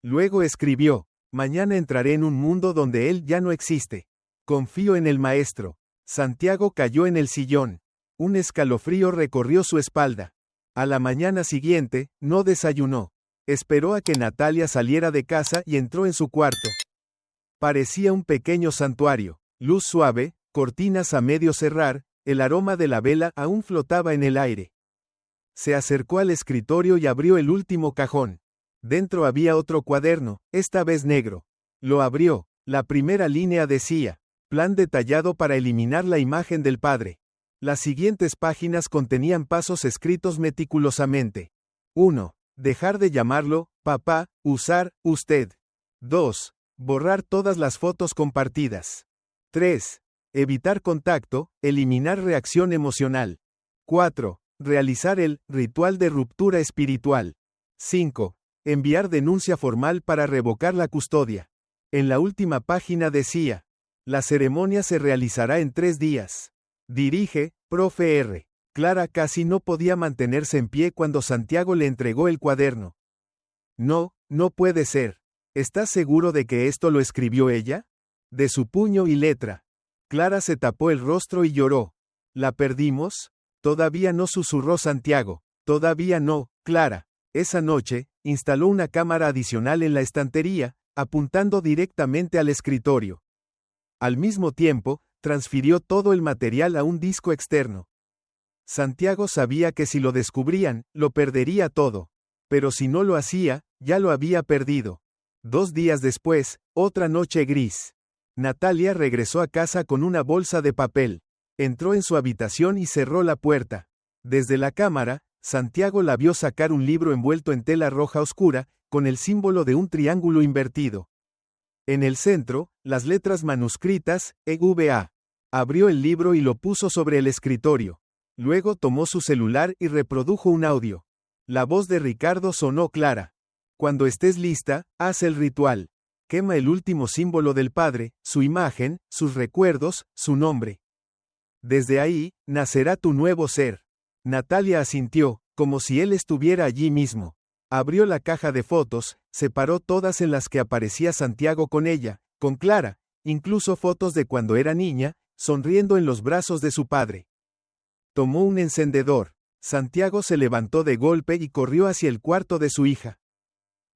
Luego escribió: mañana entraré en un mundo donde él ya no existe. Confío en el maestro. Santiago cayó en el sillón. Un escalofrío recorrió su espalda. A la mañana siguiente, no desayunó. Esperó a que Natalia saliera de casa y entró en su cuarto. Parecía un pequeño santuario. Luz suave, cortinas a medio cerrar, el aroma de la vela aún flotaba en el aire. Se acercó al escritorio y abrió el último cajón. Dentro había otro cuaderno, esta vez negro. Lo abrió. La primera línea decía: plan detallado para eliminar la imagen del padre. Las siguientes páginas contenían pasos escritos meticulosamente. 1. Dejar de llamarlo papá, usar usted. 2. Borrar todas las fotos compartidas. 3. Evitar contacto, eliminar reacción emocional. 4. Realizar el ritual de ruptura espiritual. 5. Enviar denuncia formal para revocar la custodia. En la última página decía: la ceremonia se realizará en 3 días. Dirige, Profe R. Clara casi no podía mantenerse en pie cuando Santiago le entregó el cuaderno. No, no puede ser. ¿Estás seguro de que esto lo escribió ella? De su puño y letra. Clara se tapó el rostro y lloró. ¿La perdimos? Todavía no, susurró Santiago. Todavía no, Clara. Esa noche, instaló una cámara adicional en la estantería, apuntando directamente al escritorio. Al mismo tiempo, transfirió todo el material a un disco externo. Santiago sabía que si lo descubrían, lo perdería todo. Pero si no lo hacía, ya lo había perdido. 2 días después, otra noche gris. Natalia regresó a casa con una bolsa de papel. Entró en su habitación y cerró la puerta. Desde la cámara, Santiago la vio sacar un libro envuelto en tela roja oscura, con el símbolo de un triángulo invertido. En el centro, las letras manuscritas, EVA. Abrió el libro y lo puso sobre el escritorio. Luego tomó su celular y reprodujo un audio. La voz de Ricardo sonó clara. Cuando estés lista, haz el ritual. Quema el último símbolo del padre, su imagen, sus recuerdos, su nombre. Desde ahí, nacerá tu nuevo ser. Natalia asintió, como si él estuviera allí mismo. Abrió la caja de fotos, separó todas en las que aparecía Santiago con ella, con Clara, incluso fotos de cuando era niña, sonriendo en los brazos de su padre. Tomó un encendedor. Santiago se levantó de golpe y corrió hacia el cuarto de su hija.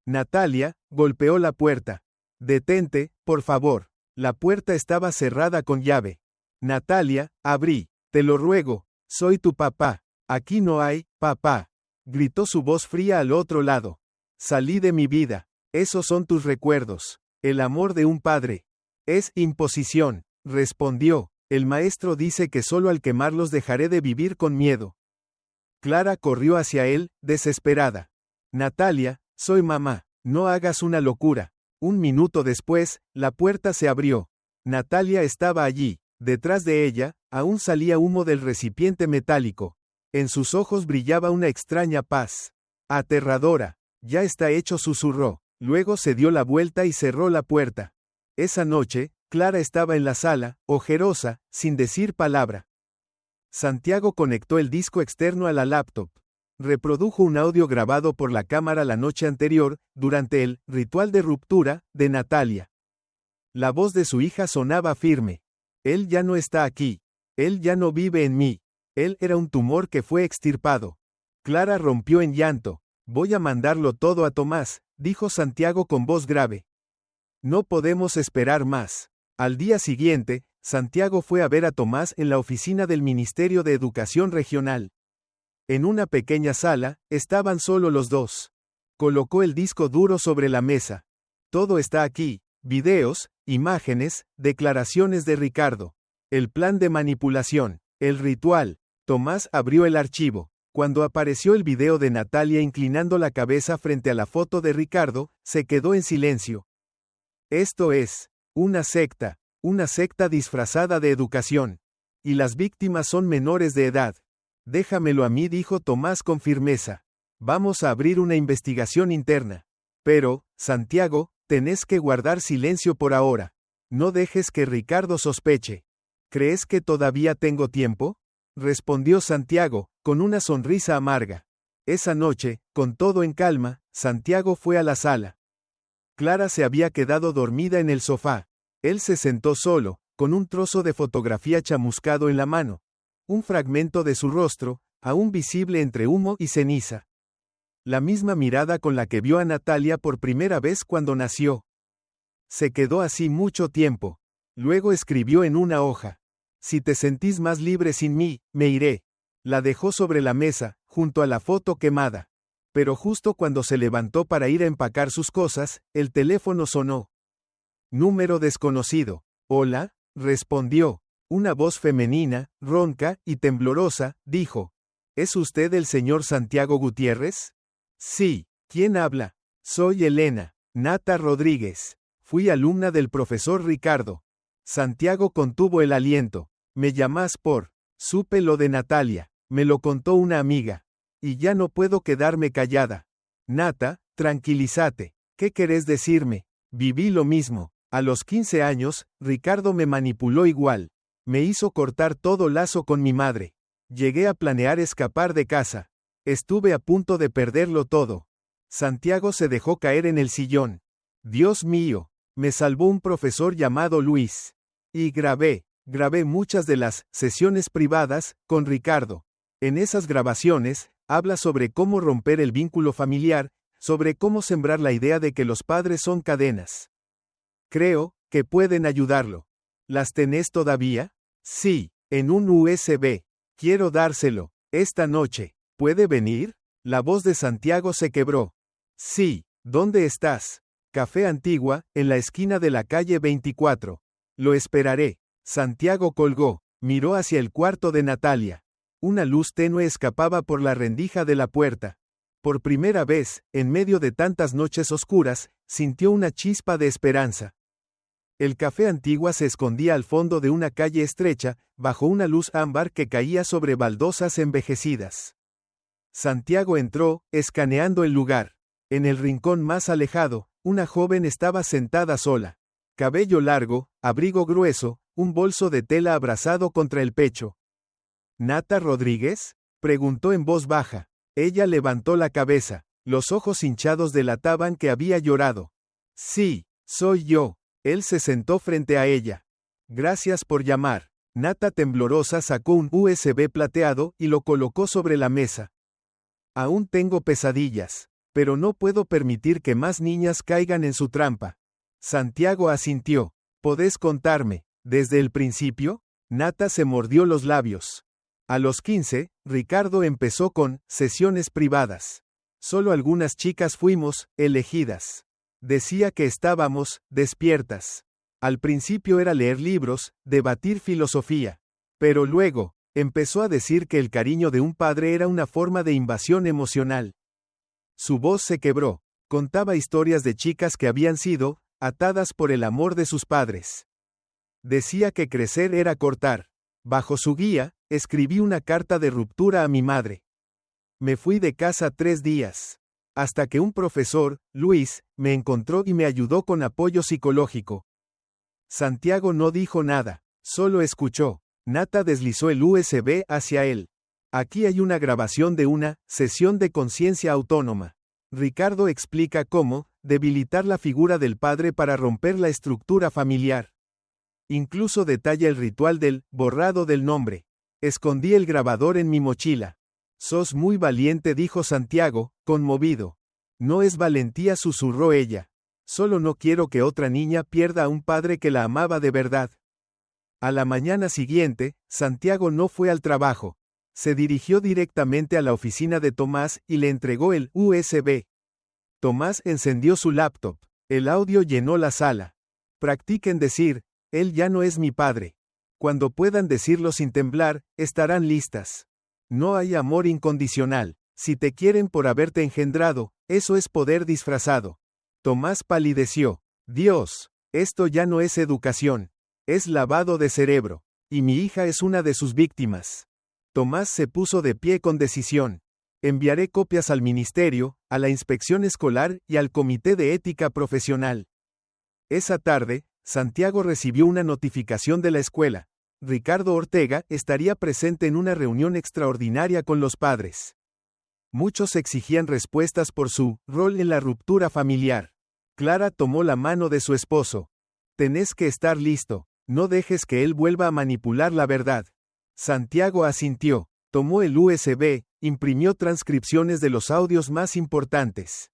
Natalia golpeó la puerta. Detente, por favor. La puerta estaba cerrada con llave. Natalia, abrí. Te lo ruego. Soy tu papá. Aquí no hay, papá. Gritó su voz fría al otro lado. Salí de mi vida. Esos son tus recuerdos. El amor de un padre. Es imposición, respondió. El maestro dice que solo al quemarlos dejaré de vivir con miedo. Clara corrió hacia él, desesperada. Natalia, soy mamá. No hagas una locura. 1 minuto después, la puerta se abrió. Natalia estaba allí. Detrás de ella, aún salía humo del recipiente metálico. En sus ojos brillaba una extraña paz. Aterradora. Ya está hecho, susurró. Luego se dio la vuelta y cerró la puerta. Esa noche, Clara estaba en la sala, ojerosa, sin decir palabra. Santiago conectó el disco externo a la laptop. Reprodujo un audio grabado por la cámara la noche anterior, durante el ritual de ruptura de Natalia. La voz de su hija sonaba firme. Él ya no está aquí. Él ya no vive en mí. Él era un tumor que fue extirpado. Clara rompió en llanto. Voy a mandarlo todo a Tomás, dijo Santiago con voz grave. No podemos esperar más. Al día siguiente, Santiago fue a ver a Tomás en la oficina del Ministerio de Educación Regional. En una pequeña sala, estaban solo los dos. Colocó el disco duro sobre la mesa. Todo está aquí: videos, imágenes, declaraciones de Ricardo. El plan de manipulación, el ritual. Tomás abrió el archivo. Cuando apareció el video de Natalia inclinando la cabeza frente a la foto de Ricardo, se quedó en silencio. Esto es una secta disfrazada de educación. Y las víctimas son menores de edad. Déjamelo a mí, dijo Tomás con firmeza. Vamos a abrir una investigación interna. Pero, Santiago, tenés que guardar silencio por ahora. No dejes que Ricardo sospeche. ¿Crees que todavía tengo tiempo? Respondió Santiago, con una sonrisa amarga. Esa noche, con todo en calma, Santiago fue a la sala. Clara se había quedado dormida en el sofá. Él se sentó solo, con un trozo de fotografía chamuscado en la mano. Un fragmento de su rostro, aún visible entre humo y ceniza. La misma mirada con la que vio a Natalia por primera vez cuando nació. Se quedó así mucho tiempo. Luego escribió en una hoja. Si te sentís más libre sin mí, me iré. La dejó sobre la mesa, junto a la foto quemada. Pero justo cuando se levantó para ir a empacar sus cosas, el teléfono sonó. Número desconocido. Hola, respondió. Una voz femenina, ronca y temblorosa, dijo. ¿Es usted el señor Santiago Gutiérrez? Sí. ¿Quién habla? Soy Elena, Nata Rodríguez. Fui alumna del profesor Ricardo. Santiago contuvo el aliento. Me llamás por. Supe lo de Natalia. Me lo contó una amiga. Y ya no puedo quedarme callada. Nata, tranquilízate. ¿Qué querés decirme? Viví lo mismo. A los 15 años, Ricardo me manipuló igual. Me hizo cortar todo lazo con mi madre. Llegué a planear escapar de casa. Estuve a punto de perderlo todo. Santiago se dejó caer en el sillón. Dios mío, me salvó un profesor llamado Luis. Y grabé. Grabé muchas de las sesiones privadas con Ricardo. En esas grabaciones, habla sobre cómo romper el vínculo familiar, sobre cómo sembrar la idea de que los padres son cadenas. Creo que pueden ayudarlo. ¿Las tenés todavía? Sí, en un USB. Quiero dárselo. Esta noche. ¿Puede venir? La voz de Santiago se quebró. Sí, ¿dónde estás? Café Antigua, en la esquina de la calle 24. Lo esperaré. Santiago colgó, miró hacia el cuarto de Natalia. Una luz tenue escapaba por la rendija de la puerta. Por primera vez, en medio de tantas noches oscuras, sintió una chispa de esperanza. El Café Antigua se escondía al fondo de una calle estrecha, bajo una luz ámbar que caía sobre baldosas envejecidas. Santiago entró, escaneando el lugar. En el rincón más alejado, una joven estaba sentada sola. Cabello largo, abrigo grueso, un bolso de tela abrazado contra el pecho. ¿Nata Rodríguez? Preguntó en voz baja. Ella levantó la cabeza. Los ojos hinchados delataban que había llorado. Sí, soy yo. Él se sentó frente a ella. Gracias por llamar. Nata temblorosa sacó un USB plateado y lo colocó sobre la mesa. Aún tengo pesadillas, pero no puedo permitir que más niñas caigan en su trampa. Santiago asintió. ¿Podés contarme, desde el principio? Nata se mordió los labios. A los 15, Ricardo empezó con sesiones privadas. Solo algunas chicas fuimos elegidas. Decía que estábamos despiertas. Al principio era leer libros, debatir filosofía. Pero luego, empezó a decir que el cariño de un padre era una forma de invasión emocional. Su voz se quebró. Contaba historias de chicas que habían sido atadas por el amor de sus padres. Decía que crecer era cortar. Bajo su guía, escribí una carta de ruptura a mi madre. Me fui de casa 3 días. Hasta que un profesor, Luis, me encontró y me ayudó con apoyo psicológico. Santiago no dijo nada, solo escuchó. Nata deslizó el USB hacia él. Aquí hay una grabación de una sesión de conciencia autónoma. Ricardo explica cómo debilitar la figura del padre para romper la estructura familiar. Incluso detalla el ritual del borrado del nombre. Escondí el grabador en mi mochila. Sos muy valiente, dijo Santiago, conmovido. No es valentía, susurró ella. Solo no quiero que otra niña pierda a un padre que la amaba de verdad. A la mañana siguiente, Santiago no fue al trabajo. Se dirigió directamente a la oficina de Tomás y le entregó el USB. Tomás encendió su laptop. El audio llenó la sala. Practiquen decir, él ya no es mi padre. Cuando puedan decirlo sin temblar, estarán listas. No hay amor incondicional. Si te quieren por haberte engendrado, eso es poder disfrazado. Tomás palideció. Dios, esto ya no es educación. Es lavado de cerebro. Y mi hija es una de sus víctimas. Tomás se puso de pie con decisión. Enviaré copias al ministerio, a la inspección escolar y al comité de ética profesional. Esa tarde, Santiago recibió una notificación de la escuela. Ricardo Ortega estaría presente en una reunión extraordinaria con los padres. Muchos exigían respuestas por su rol en la ruptura familiar. Clara tomó la mano de su esposo. Tenés que estar listo, no dejes que él vuelva a manipular la verdad. Santiago asintió, tomó el USB, imprimió transcripciones de los audios más importantes.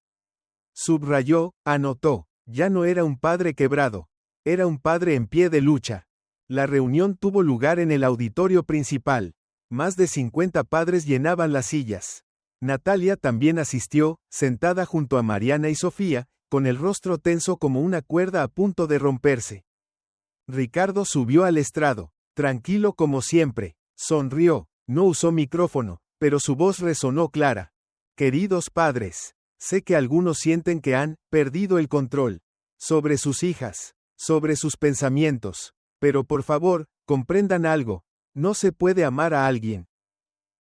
Subrayó, anotó, ya no era un padre quebrado, era un padre en pie de lucha. La reunión tuvo lugar en el auditorio principal. Más de 50 padres llenaban las sillas. Natalia también asistió, sentada junto a Mariana y Sofía, con el rostro tenso como una cuerda a punto de romperse. Ricardo subió al estrado, tranquilo como siempre, sonrió, no usó micrófono, pero su voz resonó clara. Queridos padres, sé que algunos sienten que han perdido el control sobre sus hijas, sobre sus pensamientos, pero por favor, comprendan algo, no se puede amar a alguien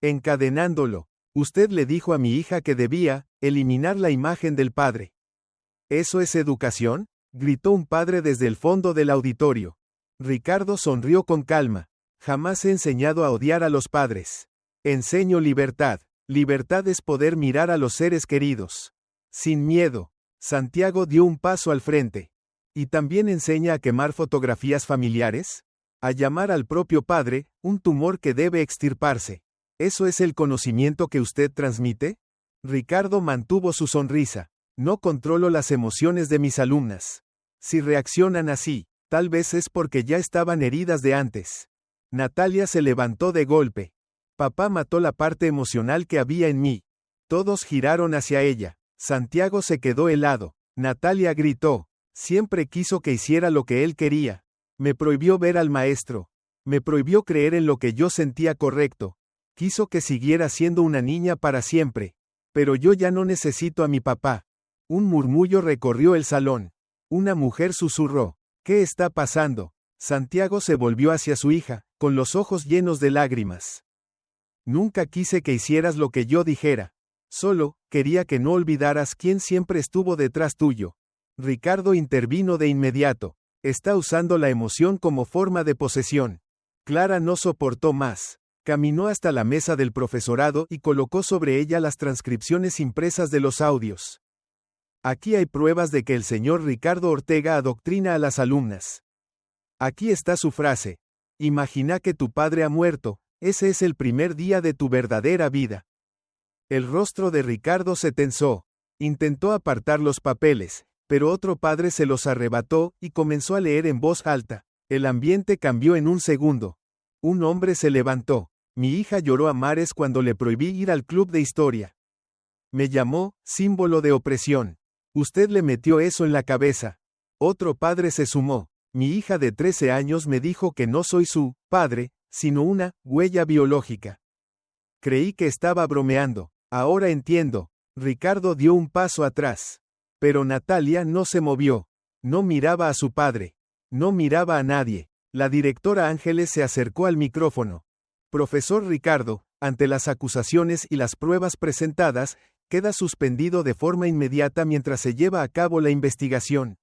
encadenándolo. Usted le dijo a mi hija que debía eliminar la imagen del padre. ¿Eso es educación?, gritó un padre desde el fondo del auditorio. Ricardo sonrió con calma. Jamás he enseñado a odiar a los padres. Enseño libertad. Libertad es poder mirar a los seres queridos sin miedo. Santiago dio un paso al frente. ¿Y también enseña a quemar fotografías familiares? A llamar al propio padre, un tumor que debe extirparse. ¿Eso es el conocimiento que usted transmite? Ricardo mantuvo su sonrisa. No controlo las emociones de mis alumnas. Si reaccionan así, tal vez es porque ya estaban heridas de antes. Natalia se levantó de golpe. Papá mató la parte emocional que había en mí. Todos giraron hacia ella. Santiago se quedó helado. Natalia gritó. Siempre quiso que hiciera lo que él quería. Me prohibió ver al maestro. Me prohibió creer en lo que yo sentía correcto. Quiso que siguiera siendo una niña para siempre. Pero yo ya no necesito a mi papá. Un murmullo recorrió el salón. Una mujer susurró. ¿Qué está pasando? Santiago se volvió hacia su hija, con los ojos llenos de lágrimas. Nunca quise que hicieras lo que yo dijera. Solo, quería que no olvidaras quién siempre estuvo detrás tuyo. Ricardo intervino de inmediato. Está usando la emoción como forma de posesión. Clara no soportó más. Caminó hasta la mesa del profesorado y colocó sobre ella las transcripciones impresas de los audios. Aquí hay pruebas de que el señor Ricardo Ortega adoctrina a las alumnas. Aquí está su frase. Imagina que tu padre ha muerto, ese es el primer día de tu verdadera vida. El rostro de Ricardo se tensó. Intentó apartar los papeles, pero otro padre se los arrebató y comenzó a leer en voz alta. El ambiente cambió en un segundo. Un hombre se levantó. Mi hija lloró a mares cuando le prohibí ir al club de historia. Me llamó símbolo de opresión. Usted le metió eso en la cabeza. Otro padre se sumó. Mi hija de 13 años me dijo que no soy su padre, sino una huella biológica. Creí que estaba bromeando. Ahora entiendo. Ricardo dio un paso atrás. Pero Natalia no se movió. No miraba a su padre. No miraba a nadie. La directora Ángeles se acercó al micrófono. Profesor Ricardo, ante las acusaciones y las pruebas presentadas, queda suspendido de forma inmediata mientras se lleva a cabo la investigación.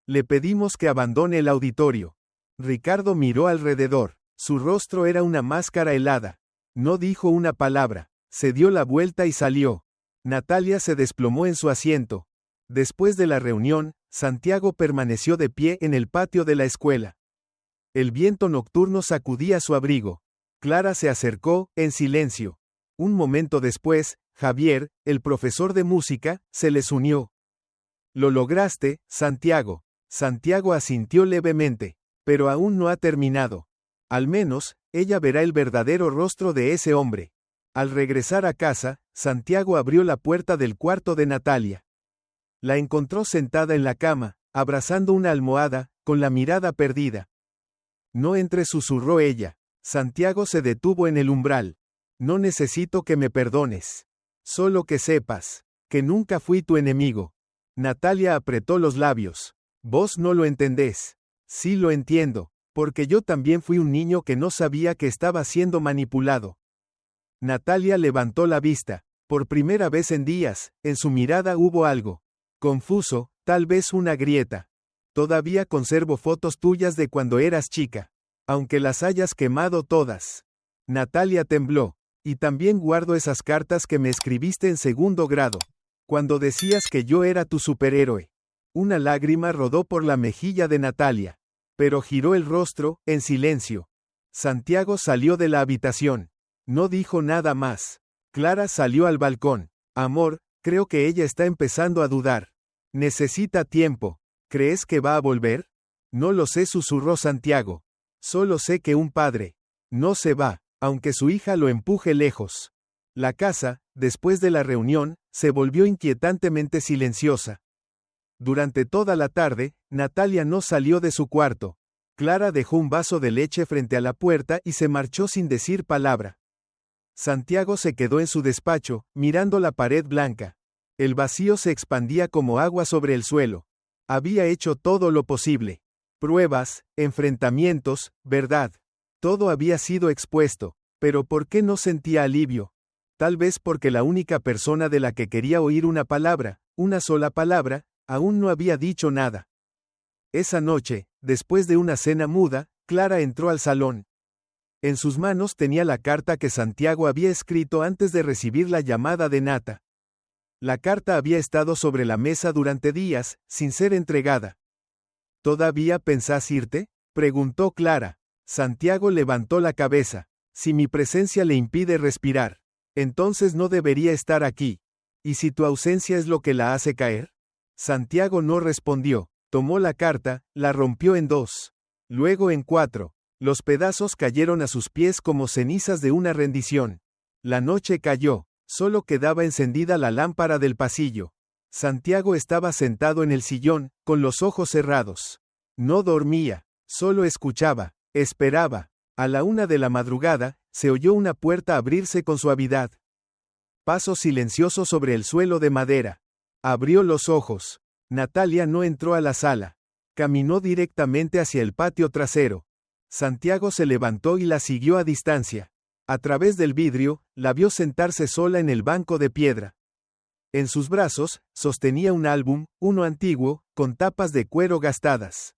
Le pedimos que abandone el auditorio. Ricardo miró alrededor. Su rostro era una máscara helada. No dijo una palabra. Se dio la vuelta y salió. Natalia se desplomó en su asiento. Después de la reunión, Santiago permaneció de pie en el patio de la escuela. El viento nocturno sacudía su abrigo. Clara se acercó, en silencio. Un momento después, Javier, el profesor de música, se les unió. Lo lograste, Santiago. Santiago asintió levemente. Pero aún no ha terminado. Al menos, ella verá el verdadero rostro de ese hombre. Al regresar a casa, Santiago abrió la puerta del cuarto de Natalia. La encontró sentada en la cama, abrazando una almohada, con la mirada perdida. No entres, susurró ella. Santiago se detuvo en el umbral. No necesito que me perdones. Solo que sepas que nunca fui tu enemigo. Natalia apretó los labios. Vos no lo entendés. Sí lo entiendo, porque yo también fui un niño que no sabía que estaba siendo manipulado. Natalia levantó la vista. Por primera vez en días, en su mirada hubo algo confuso, tal vez una grieta. Todavía conservo fotos tuyas de cuando eras chica. Aunque las hayas quemado todas. Natalia tembló. Y también guardo esas cartas que me escribiste en segundo grado. Cuando decías que yo era tu superhéroe. Una lágrima rodó por la mejilla de Natalia. Pero giró el rostro, en silencio. Santiago salió de la habitación. No dijo nada más. Clara salió al balcón. Amor, creo que ella está empezando a dudar. Necesita tiempo. ¿Crees que va a volver? No lo sé, susurró Santiago. Solo sé que un padre no se va, aunque su hija lo empuje lejos. La casa, después de la reunión, se volvió inquietantemente silenciosa. Durante toda la tarde, Natalia no salió de su cuarto. Clara dejó un vaso de leche frente a la puerta y se marchó sin decir palabra. Santiago se quedó en su despacho, mirando la pared blanca. El vacío se expandía como agua sobre el suelo. Había hecho todo lo posible. Pruebas, enfrentamientos, verdad. Todo había sido expuesto. Pero ¿por qué no sentía alivio? Tal vez porque la única persona de la que quería oír una palabra, una sola palabra, aún no había dicho nada. Esa noche, después de una cena muda, Clara entró al salón. En sus manos tenía la carta que Santiago había escrito antes de recibir la llamada de Nata. La carta había estado sobre la mesa durante días, sin ser entregada. ¿Todavía pensás irte?, preguntó Clara. Santiago levantó la cabeza. Si mi presencia le impide respirar, entonces no debería estar aquí. ¿Y si tu ausencia es lo que la hace caer? Santiago no respondió. Tomó la carta, la rompió en dos. Luego en cuatro. Los pedazos cayeron a sus pies como cenizas de una rendición. La noche cayó. Solo quedaba encendida la lámpara del pasillo. Santiago estaba sentado en el sillón, con los ojos cerrados. No dormía, solo escuchaba, esperaba. A la 1 de la madrugada, se oyó una puerta abrirse con suavidad. Pasos silenciosos sobre el suelo de madera. Abrió los ojos. Natalia no entró a la sala. Caminó directamente hacia el patio trasero. Santiago se levantó y la siguió a distancia. A través del vidrio, la vio sentarse sola en el banco de piedra. En sus brazos, sostenía un álbum, uno antiguo, con tapas de cuero gastadas.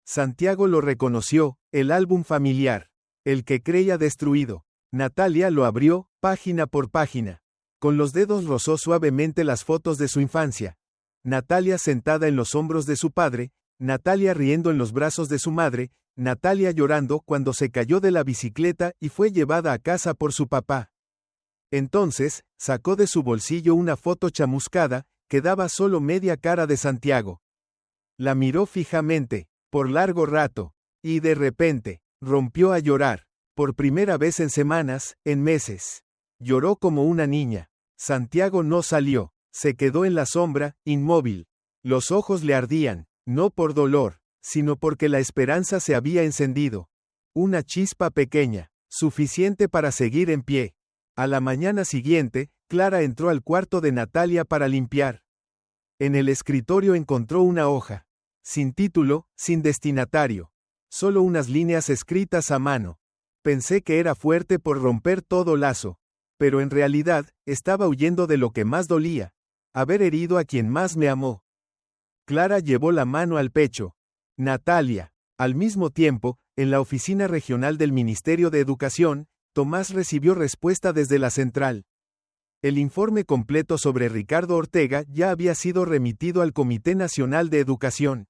Santiago lo reconoció, el álbum familiar. El que creía destruido. Natalia lo abrió, página por página. Con los dedos rozó suavemente las fotos de su infancia. Natalia sentada en los hombros de su padre, Natalia riendo en los brazos de su madre, Natalia llorando cuando se cayó de la bicicleta y fue llevada a casa por su papá. Entonces, sacó de su bolsillo una foto chamuscada, que daba solo media cara de Santiago. La miró fijamente, por largo rato, y de repente, rompió a llorar. Por primera vez en semanas, en meses. Lloró como una niña. Santiago no salió, se quedó en la sombra, inmóvil. Los ojos le ardían, no por dolor, sino porque la esperanza se había encendido. Una chispa pequeña, suficiente para seguir en pie. A la mañana siguiente, Clara entró al cuarto de Natalia para limpiar. En el escritorio encontró una hoja. Sin título, sin destinatario. Solo unas líneas escritas a mano. Pensé que era fuerte por romper todo lazo. Pero en realidad, estaba huyendo de lo que más dolía. Haber herido a quien más me amó. Clara llevó la mano al pecho. Natalia. Al mismo tiempo, en la oficina regional del Ministerio de Educación, Tomás recibió respuesta desde la central. El informe completo sobre Ricardo Ortega ya había sido remitido al Comité Nacional de Educación.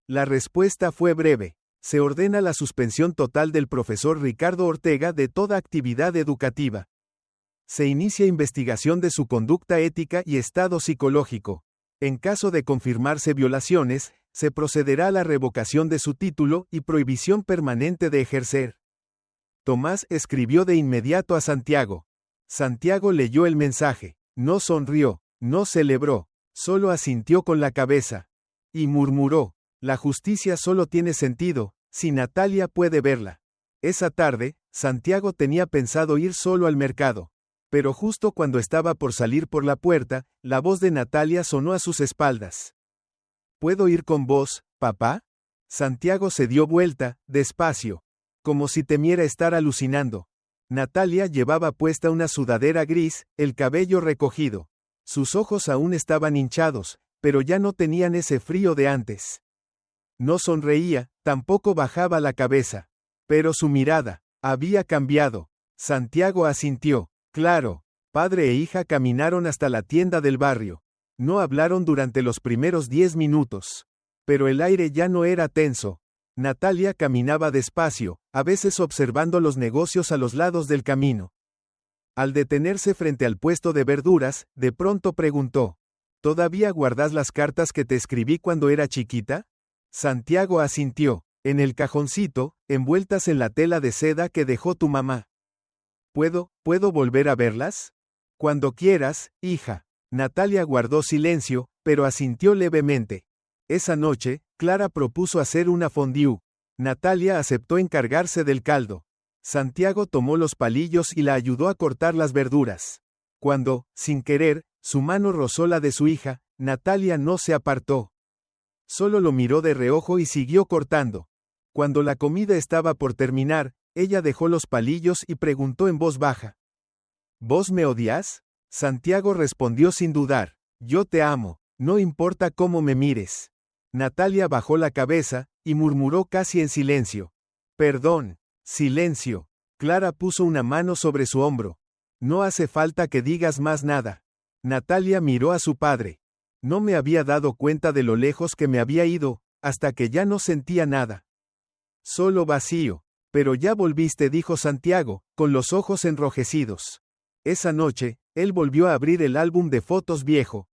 La respuesta fue breve. Se ordena la suspensión total del profesor Ricardo Ortega de toda actividad educativa. Se inicia investigación de su conducta ética y estado psicológico. En caso de confirmarse violaciones, se procederá a la revocación de su título y prohibición permanente de ejercer. Tomás escribió de inmediato a Santiago. Santiago leyó el mensaje. No sonrió, no celebró, solo asintió con la cabeza. Y murmuró. La justicia solo tiene sentido, si Natalia puede verla. Esa tarde, Santiago tenía pensado ir solo al mercado. Pero justo cuando estaba por salir por la puerta, la voz de Natalia sonó a sus espaldas. ¿Puedo ir con vos, papá? Santiago se dio vuelta, despacio. Como si temiera estar alucinando. Natalia llevaba puesta una sudadera gris, el cabello recogido. Sus ojos aún estaban hinchados, pero ya no tenían ese frío de antes. No sonreía, tampoco bajaba la cabeza. Pero su mirada había cambiado. Santiago asintió. Claro. Padre e hija caminaron hasta la tienda del barrio. No hablaron durante los primeros 10 minutos. Pero el aire ya no era tenso. Natalia caminaba despacio, a veces observando los negocios a los lados del camino. Al detenerse frente al puesto de verduras, de pronto preguntó: ¿Todavía guardas las cartas que te escribí cuando era chiquita? Santiago asintió. En el cajoncito, envueltas en la tela de seda que dejó tu mamá. ¿Puedo volver a verlas? Cuando quieras, hija. Natalia guardó silencio, pero asintió levemente. Esa noche, Clara propuso hacer una fondue. Natalia aceptó encargarse del caldo. Santiago tomó los palillos y la ayudó a cortar las verduras. Cuando, sin querer, su mano rozó la de su hija, Natalia no se apartó. Solo lo miró de reojo y siguió cortando. Cuando la comida estaba por terminar, ella dejó los palillos y preguntó en voz baja: ¿Vos me odias? Santiago respondió sin dudar: Yo te amo, no importa cómo me mires. Natalia bajó la cabeza, y murmuró casi en silencio: Perdón. Silencio. Clara puso una mano sobre su hombro. No hace falta que digas más nada. Natalia miró a su padre. No me había dado cuenta de lo lejos que me había ido, hasta que ya no sentía nada. Solo vacío. Pero ya volviste, dijo Santiago, con los ojos enrojecidos. Esa noche, él volvió a abrir el álbum de fotos viejo.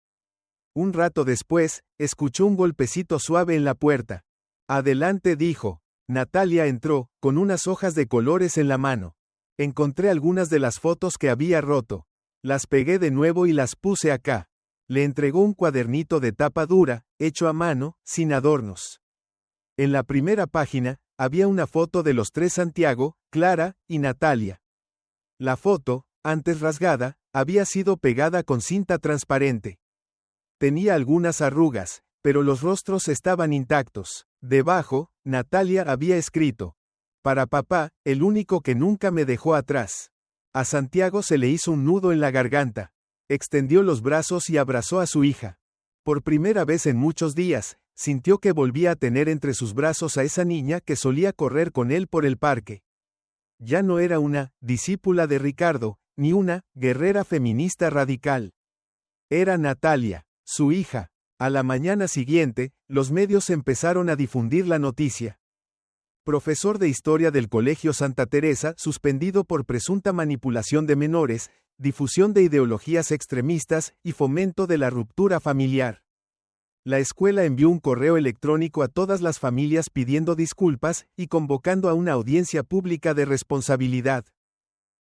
Un rato después, escuchó un golpecito suave en la puerta. Adelante, dijo. Natalia entró, con unas hojas de colores en la mano. Encontré algunas de las fotos que había roto. Las pegué de nuevo y las puse acá. Le entregó un cuadernito de tapa dura, hecho a mano, sin adornos. En la primera página, había una foto de los tres: Santiago, Clara y Natalia. La foto, antes rasgada, había sido pegada con cinta transparente. Tenía algunas arrugas, pero los rostros estaban intactos. Debajo, Natalia había escrito: para papá, el único que nunca me dejó atrás. A Santiago se le hizo un nudo en la garganta. Extendió los brazos y abrazó a su hija. Por primera vez en muchos días, sintió que volvía a tener entre sus brazos a esa niña que solía correr con él por el parque. Ya no era una discípula de Ricardo, ni una guerrera feminista radical. Era Natalia, su hija. A la mañana siguiente, los medios empezaron a difundir la noticia. Profesor de Historia del Colegio Santa Teresa, suspendido por presunta manipulación de menores, difusión de ideologías extremistas y fomento de la ruptura familiar. La escuela envió un correo electrónico a todas las familias pidiendo disculpas y convocando a una audiencia pública de responsabilidad.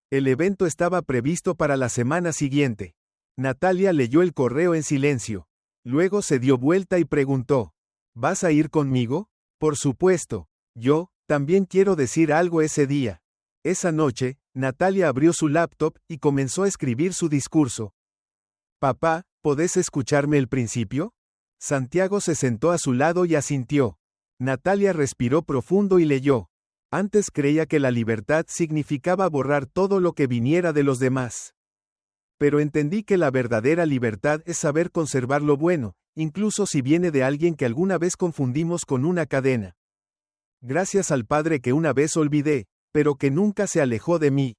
El evento estaba previsto para la semana siguiente. Natalia leyó el correo en silencio. Luego se dio vuelta y preguntó: ¿vas a ir conmigo? Por supuesto. Yo también quiero decir algo ese día. Esa noche, Natalia abrió su laptop y comenzó a escribir su discurso. Papá, ¿podés escucharme el principio? Santiago se sentó a su lado y asintió. Natalia respiró profundo y leyó. Antes creía que la libertad significaba borrar todo lo que viniera de los demás. Pero entendí que la verdadera libertad es saber conservar lo bueno, incluso si viene de alguien que alguna vez confundimos con una cadena. Gracias al padre que una vez olvidé, pero que nunca se alejó de mí.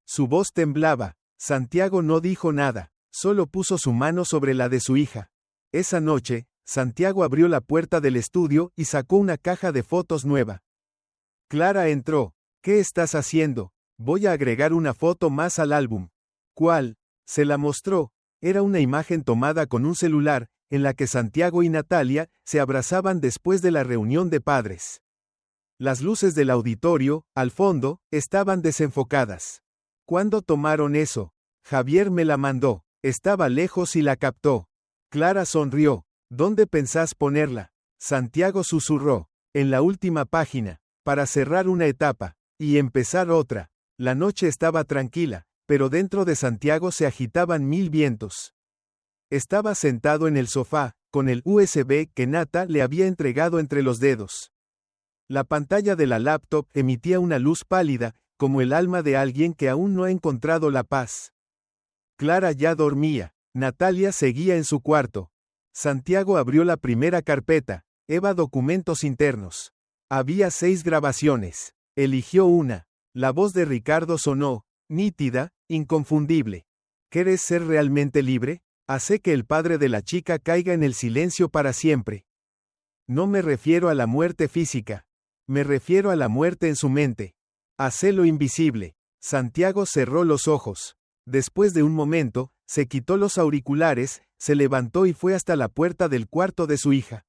Su voz temblaba. Santiago no dijo nada, solo puso su mano sobre la de su hija. Esa noche, Santiago abrió la puerta del estudio y sacó una caja de fotos nueva. Clara entró. ¿Qué estás haciendo? Voy a agregar una foto más al álbum. ¿Cuál? Se la mostró. Era una imagen tomada con un celular, en la que Santiago y Natalia se abrazaban después de la reunión de padres. Las luces del auditorio, al fondo, estaban desenfocadas. ¿Cuándo tomaron eso? Javier me la mandó. Estaba lejos y la captó. Clara sonrió. ¿Dónde pensás ponerla? Santiago susurró. En la última página, para cerrar una etapa y empezar otra. La noche estaba tranquila, pero dentro de Santiago se agitaban mil vientos. Estaba sentado en el sofá, con el USB que Nata le había entregado entre los dedos. La pantalla de la laptop emitía una luz pálida, como el alma de alguien que aún no ha encontrado la paz. Clara ya dormía. Natalia seguía en su cuarto. Santiago abrió la primera carpeta. Eva, documentos internos. Había 6 grabaciones. Eligió una. La voz de Ricardo sonó, nítida, inconfundible. ¿Querés ser realmente libre? Hace que el padre de la chica caiga en el silencio para siempre. No me refiero a la muerte física. Me refiero a la muerte en su mente. Hacelo invisible. Santiago cerró los ojos. Después de un momento, se quitó los auriculares, se levantó y fue hasta la puerta del cuarto de su hija.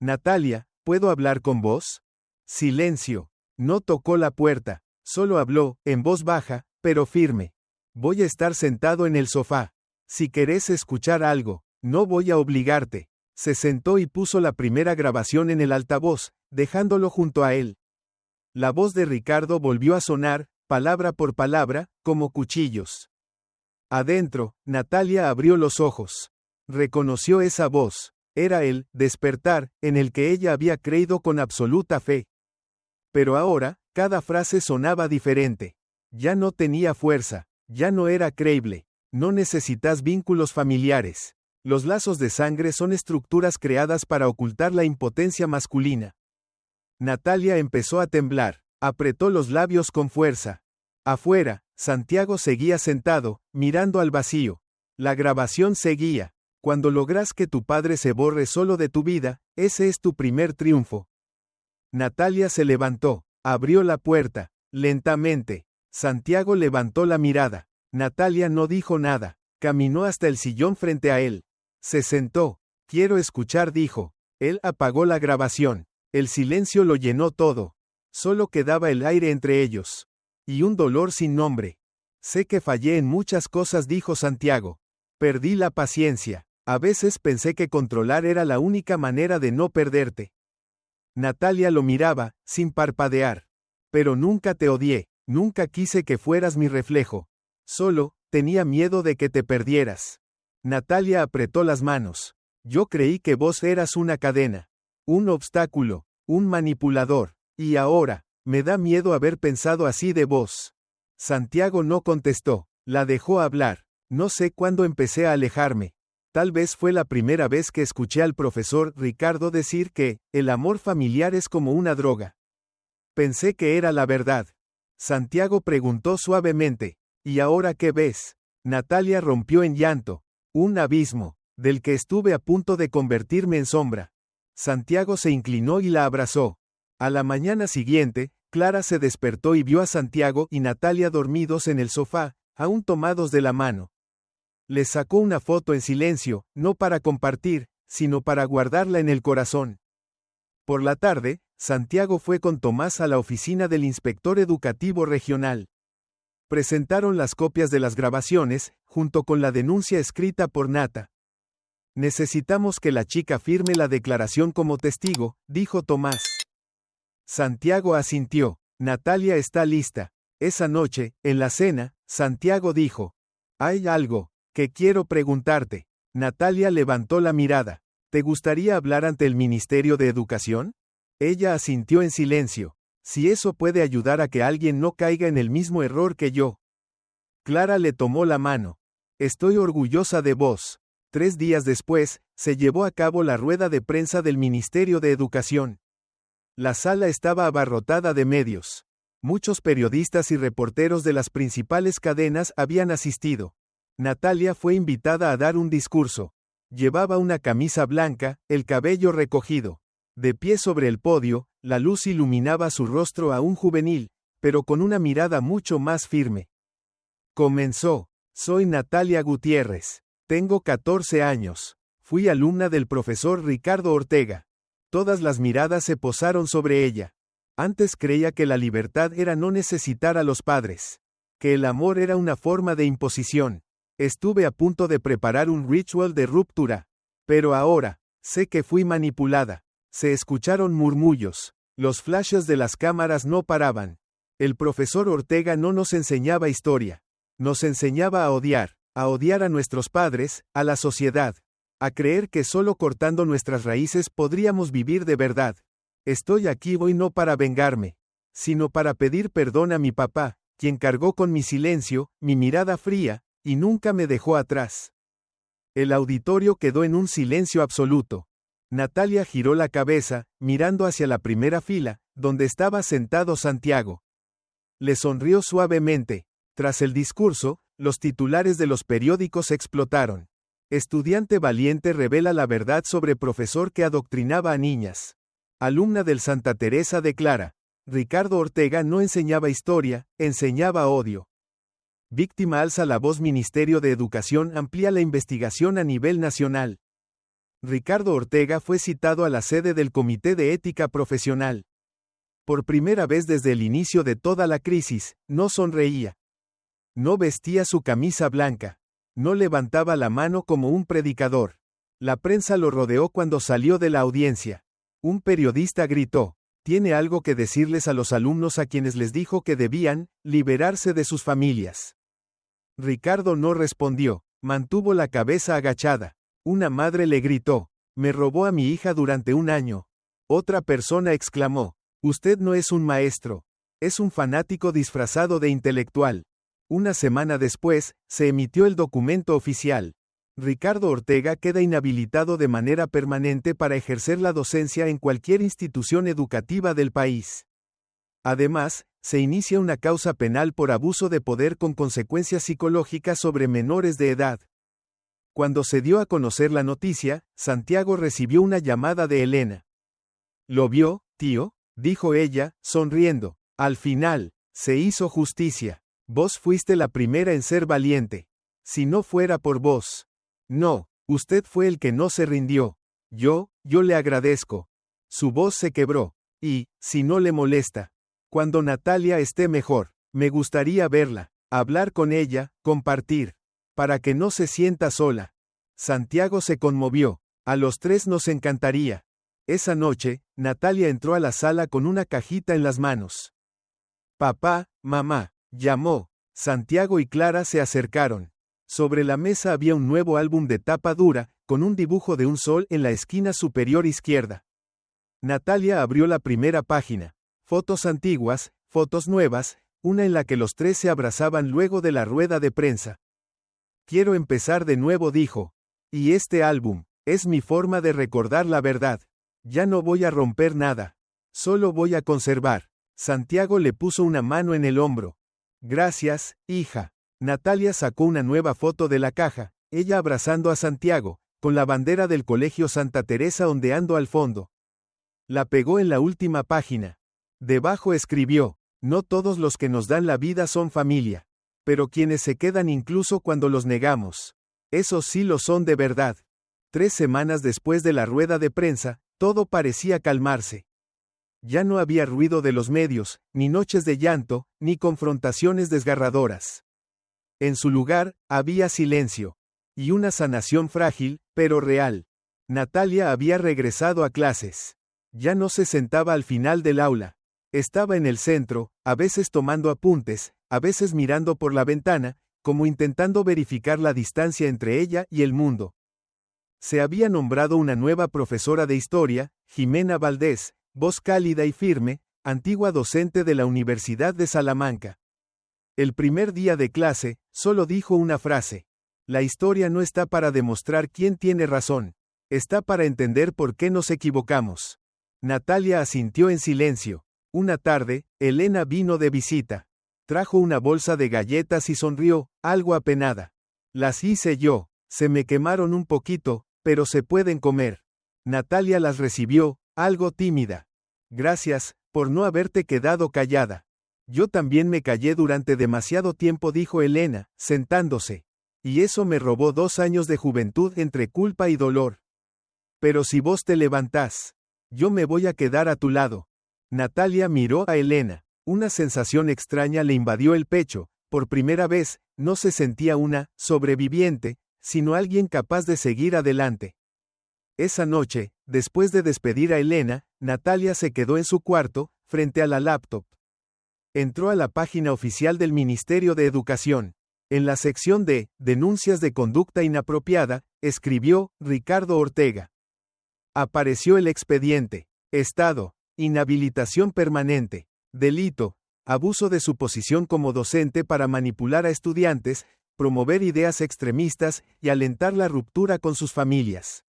Natalia, ¿puedo hablar con vos? Silencio. No tocó la puerta, solo habló, en voz baja, pero firme. Voy a estar sentado en el sofá. Si querés escuchar algo, no voy a obligarte. Se sentó y puso la primera grabación en el altavoz, dejándolo junto a él. La voz de Ricardo volvió a sonar, palabra por palabra, como cuchillos. Adentro, Natalia abrió los ojos. Reconoció esa voz. Era el despertar, en el que ella había creído con absoluta fe. Pero ahora, cada frase sonaba diferente. Ya no tenía fuerza, ya no era creíble. No necesitas vínculos familiares. Los lazos de sangre son estructuras creadas para ocultar la impotencia masculina. Natalia empezó a temblar, apretó los labios con fuerza. Afuera, Santiago seguía sentado, mirando al vacío. La grabación seguía. Cuando logras que tu padre se borre solo de tu vida, ese es tu primer triunfo. Natalia se levantó, abrió la puerta, lentamente. Santiago levantó la mirada. Natalia no dijo nada, caminó hasta el sillón frente a él. Se sentó. Quiero escuchar, dijo. Él apagó la grabación. El silencio lo llenó todo. Solo quedaba el aire entre ellos. Y un dolor sin nombre. Sé que fallé en muchas cosas, dijo Santiago. Perdí la paciencia. A veces pensé que controlar era la única manera de no perderte. Natalia lo miraba, sin parpadear. Pero nunca te odié, nunca quise que fueras mi reflejo. Solo, tenía miedo de que te perdieras. Natalia apretó las manos. Yo creí que vos eras una cadena. Un obstáculo, un manipulador. Y ahora, me da miedo haber pensado así de vos. Santiago no contestó, la dejó hablar. No sé cuándo empecé a alejarme. Tal vez fue la primera vez que escuché al profesor Ricardo decir que el amor familiar es como una droga. Pensé que era la verdad. Santiago preguntó suavemente, ¿y ahora qué ves? Natalia rompió en llanto. Un abismo, del que estuve a punto de convertirme en sombra. Santiago se inclinó y la abrazó. A la mañana siguiente, Clara se despertó y vio a Santiago y Natalia dormidos en el sofá, aún tomados de la mano. Les sacó una foto en silencio, no para compartir, sino para guardarla en el corazón. Por la tarde, Santiago fue con Tomás a la oficina del inspector educativo regional. Presentaron las copias de las grabaciones, junto con la denuncia escrita por Nata. Necesitamos que la chica firme la declaración como testigo, dijo Tomás. Santiago asintió. Natalia está lista. Esa noche, en la cena, Santiago dijo: hay algo que quiero preguntarte. Natalia levantó la mirada. ¿Te gustaría hablar ante el Ministerio de Educación? Ella asintió en silencio. Si eso puede ayudar a que alguien no caiga en el mismo error que yo. Clara le tomó la mano. Estoy orgullosa de vos. 3 días después, se llevó a cabo la rueda de prensa del Ministerio de Educación. La sala estaba abarrotada de medios. Muchos periodistas y reporteros de las principales cadenas habían asistido. Natalia fue invitada a dar un discurso. Llevaba una camisa blanca, el cabello recogido. De pie sobre el podio, la luz iluminaba su rostro aún juvenil, pero con una mirada mucho más firme. Comenzó. Soy Natalia Gutiérrez. Tengo 14 años. Fui alumna del profesor Ricardo Ortega. Todas las miradas se posaron sobre ella. Antes creía que la libertad era no necesitar a los padres. Que el amor era una forma de imposición. Estuve a punto de preparar un ritual de ruptura. Pero ahora, sé que fui manipulada. Se escucharon murmullos. Los flashes de las cámaras no paraban. El profesor Ortega no nos enseñaba historia. Nos enseñaba a odiar a nuestros padres, a la sociedad. A creer que solo cortando nuestras raíces podríamos vivir de verdad. Estoy aquí hoy no para vengarme, sino para pedir perdón a mi papá, quien cargó con mi silencio, mi mirada fría, y nunca me dejó atrás. El auditorio quedó en un silencio absoluto. Natalia giró la cabeza, mirando hacia la primera fila, donde estaba sentado Santiago. Le sonrió suavemente. Tras el discurso, los titulares de los periódicos explotaron. Estudiante valiente revela la verdad sobre profesor que adoctrinaba a niñas. Alumna del Santa Teresa declara: Ricardo Ortega no enseñaba historia, enseñaba odio. Víctima alza la voz. Ministerio de Educación amplía la investigación a nivel nacional. Ricardo Ortega fue citado a la sede del Comité de Ética Profesional. Por primera vez desde el inicio de toda la crisis, no sonreía. No vestía su camisa blanca. No levantaba la mano como un predicador. La prensa lo rodeó cuando salió de la audiencia. Un periodista gritó: tiene algo que decirles a los alumnos a quienes les dijo que debían liberarse de sus familias. Ricardo no respondió, mantuvo la cabeza agachada. Una madre le gritó: me robó a mi hija durante 1 año. Otra persona exclamó: usted no es un maestro, es un fanático disfrazado de intelectual. Una semana después, se emitió el documento oficial. Ricardo Ortega queda inhabilitado de manera permanente para ejercer la docencia en cualquier institución educativa del país. Además, se inicia una causa penal por abuso de poder con consecuencias psicológicas sobre menores de edad. Cuando se dio a conocer la noticia, Santiago recibió una llamada de Elena. ¿Lo vio, tío? dijo ella, sonriendo. Al final, se hizo justicia. Vos fuiste la primera en ser valiente. Si no fuera por vos. No, usted fue el que no se rindió. Yo le agradezco. Su voz se quebró. Y, si no le molesta, cuando Natalia esté mejor, me gustaría verla, hablar con ella, compartir, para que no se sienta sola. Santiago se conmovió. A los tres nos encantaría. Esa noche, Natalia entró a la sala con una cajita en las manos. Papá, mamá, llamó. Santiago y Clara se acercaron. Sobre la mesa había un nuevo álbum de tapa dura, con un dibujo de un sol en la esquina superior izquierda. Natalia abrió la primera página. Fotos antiguas, fotos nuevas, una en la que los tres se abrazaban luego de la rueda de prensa. Quiero empezar de nuevo, dijo. Y este álbum, es mi forma de recordar la verdad. Ya no voy a romper nada. Solo voy a conservar. Santiago le puso una mano en el hombro. Gracias, hija. Natalia sacó una nueva foto de la caja, ella abrazando a Santiago, con la bandera del Colegio Santa Teresa ondeando al fondo. La pegó en la última página. Debajo escribió, no todos los que nos dan la vida son familia, pero quienes se quedan incluso cuando los negamos. Esos sí lo son de verdad. 3 semanas después de la rueda de prensa, todo parecía calmarse. Ya no había ruido de los medios, ni noches de llanto, ni confrontaciones desgarradoras. En su lugar, había silencio. Y una sanación frágil, pero real. Natalia había regresado a clases. Ya no se sentaba al final del aula. Estaba en el centro, a veces tomando apuntes, a veces mirando por la ventana, como intentando verificar la distancia entre ella y el mundo. Se había nombrado una nueva profesora de historia, Jimena Valdés, voz cálida y firme, antigua docente de la Universidad de Salamanca. El primer día de clase, solo dijo una frase. La historia no está para demostrar quién tiene razón. Está para entender por qué nos equivocamos. Natalia asintió en silencio. Una tarde, Elena vino de visita. Trajo una bolsa de galletas y sonrió, algo apenada. Las hice yo. Se me quemaron un poquito, pero se pueden comer. Natalia las recibió, algo tímida. Gracias, por no haberte quedado callada. Yo también me callé durante demasiado tiempo, dijo Elena, sentándose. Y eso me robó 2 años de juventud entre culpa y dolor. Pero si vos te levantás, yo me voy a quedar a tu lado. Natalia miró a Elena. Una sensación extraña le invadió el pecho. Por primera vez, no se sentía una sobreviviente, sino alguien capaz de seguir adelante. Esa noche, después de despedir a Elena, Natalia se quedó en su cuarto, frente a la laptop. Entró a la página oficial del Ministerio de Educación. En la sección de Denuncias de conducta inapropiada, escribió Ricardo Ortega. Apareció el expediente. Estado. Inhabilitación permanente. Delito. Abuso de su posición como docente para manipular a estudiantes, promover ideas extremistas y alentar la ruptura con sus familias.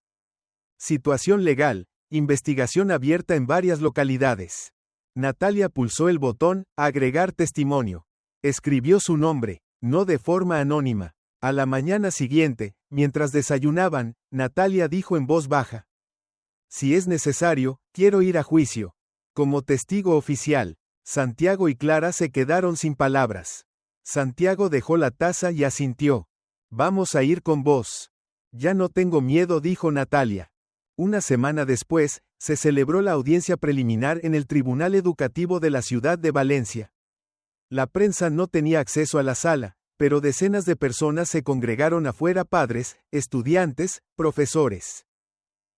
Situación legal. Investigación abierta en varias localidades. Natalia pulsó el botón Agregar testimonio. Escribió su nombre, no de forma anónima. A la mañana siguiente, mientras desayunaban, Natalia dijo en voz baja. Si es necesario, quiero ir a juicio. Como testigo oficial. Santiago y Clara se quedaron sin palabras. Santiago dejó la taza y asintió. Vamos a ir con vos. Ya no tengo miedo, dijo Natalia. Una semana después, se celebró la audiencia preliminar en el Tribunal Educativo de la ciudad de Valencia. La prensa no tenía acceso a la sala, pero decenas de personas se congregaron afuera: padres, estudiantes, profesores.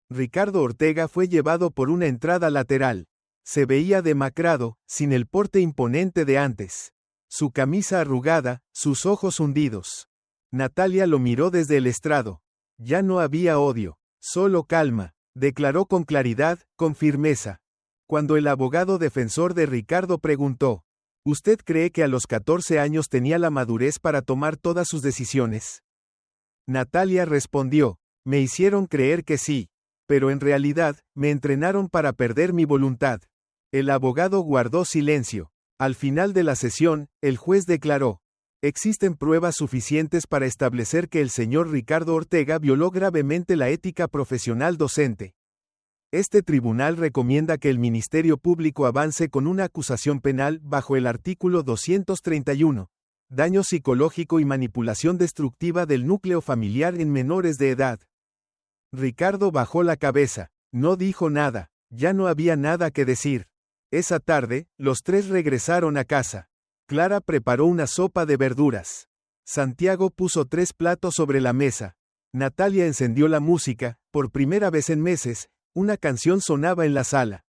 Ricardo Ortega fue llevado por una entrada lateral. Se veía demacrado, sin el porte imponente de antes. Su camisa arrugada, sus ojos hundidos. Natalia lo miró desde el estrado. Ya no había odio. Solo calma, declaró con claridad, con firmeza. Cuando el abogado defensor de Ricardo preguntó, ¿usted cree que a los 14 años tenía la madurez para tomar todas sus decisiones? Natalia respondió, me hicieron creer que sí, pero en realidad, me entrenaron para perder mi voluntad. El abogado guardó silencio. Al final de la sesión, el juez declaró, existen pruebas suficientes para establecer que el señor Ricardo Ortega violó gravemente la ética profesional docente. Este tribunal recomienda que el Ministerio Público avance con una acusación penal bajo el artículo 231, daño psicológico y manipulación destructiva del núcleo familiar en menores de edad. Ricardo bajó la cabeza, no dijo nada, ya no había nada que decir. Esa tarde, los tres regresaron a casa. Clara preparó una sopa de verduras. Santiago puso 3 platos sobre la mesa. Natalia encendió la música, por primera vez en meses, una canción sonaba en la sala.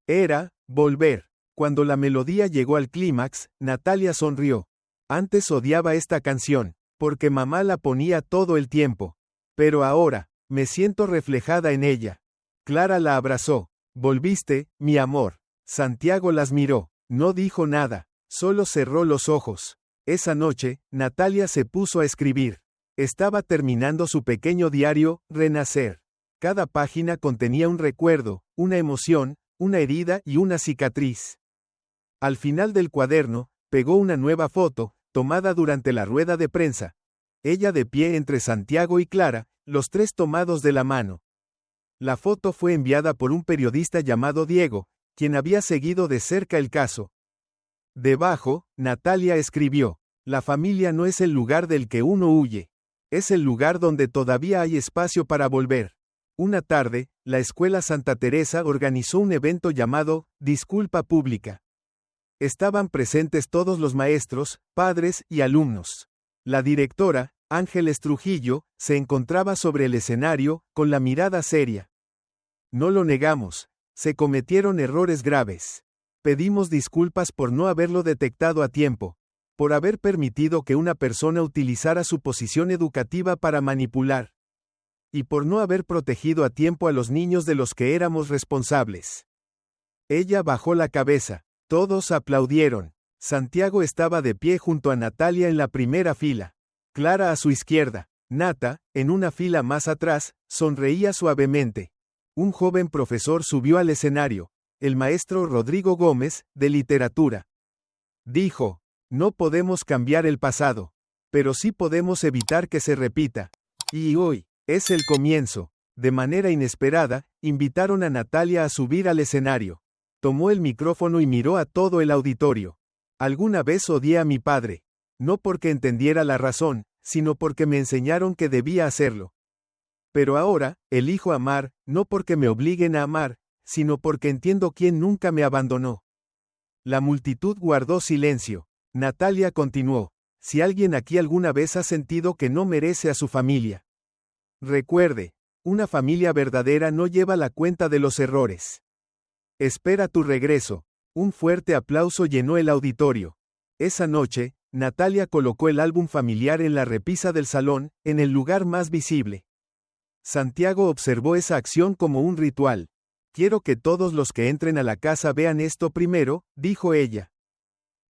Era, Volver. Cuando la melodía llegó al clímax, Natalia sonrió. Antes odiaba esta canción, porque mamá la ponía todo el tiempo. Pero ahora, me siento reflejada en ella. Clara la abrazó. Volviste, mi amor. Santiago las miró. No dijo nada, solo cerró los ojos. Esa noche, Natalia se puso a escribir. Estaba terminando su pequeño diario, Renacer. Cada página contenía un recuerdo, una emoción, una herida y una cicatriz. Al final del cuaderno, pegó una nueva foto, tomada durante la rueda de prensa. Ella de pie entre Santiago y Clara, los tres tomados de la mano. La foto fue enviada por un periodista llamado Diego, quien había seguido de cerca el caso. Debajo, Natalia escribió: la familia no es el lugar del que uno huye. Es el lugar donde todavía hay espacio para volver. Una tarde, la Escuela Santa Teresa organizó un evento llamado Disculpa Pública. Estaban presentes todos los maestros, padres y alumnos. La directora, Ángeles Trujillo, se encontraba sobre el escenario, con la mirada seria. No lo negamos, se cometieron errores graves. Pedimos disculpas por no haberlo detectado a tiempo, por haber permitido que una persona utilizara su posición educativa para manipular, y por no haber protegido a tiempo a los niños de los que éramos responsables. Ella bajó la cabeza. Todos aplaudieron. Santiago estaba de pie junto a Natalia en la primera fila. Clara a su izquierda. Nata, en una fila más atrás, sonreía suavemente. Un joven profesor subió al escenario, el maestro Rodrigo Gómez, de literatura. Dijo: no podemos cambiar el pasado, pero sí podemos evitar que se repita. Y hoy, es el comienzo. De manera inesperada, invitaron a Natalia a subir al escenario. Tomó el micrófono y miró a todo el auditorio. Alguna vez odié a mi padre. No porque entendiera la razón, sino porque me enseñaron que debía hacerlo. Pero ahora, elijo amar, no porque me obliguen a amar, sino porque entiendo quién nunca me abandonó. La multitud guardó silencio. Natalia continuó: si alguien aquí alguna vez ha sentido que no merece a su familia, recuerde, una familia verdadera no lleva la cuenta de los errores. Espera tu regreso. Un fuerte aplauso llenó el auditorio. Esa noche, Natalia colocó el álbum familiar en la repisa del salón, en el lugar más visible. Santiago observó esa acción como un ritual. Quiero que todos los que entren a la casa vean esto primero, dijo ella.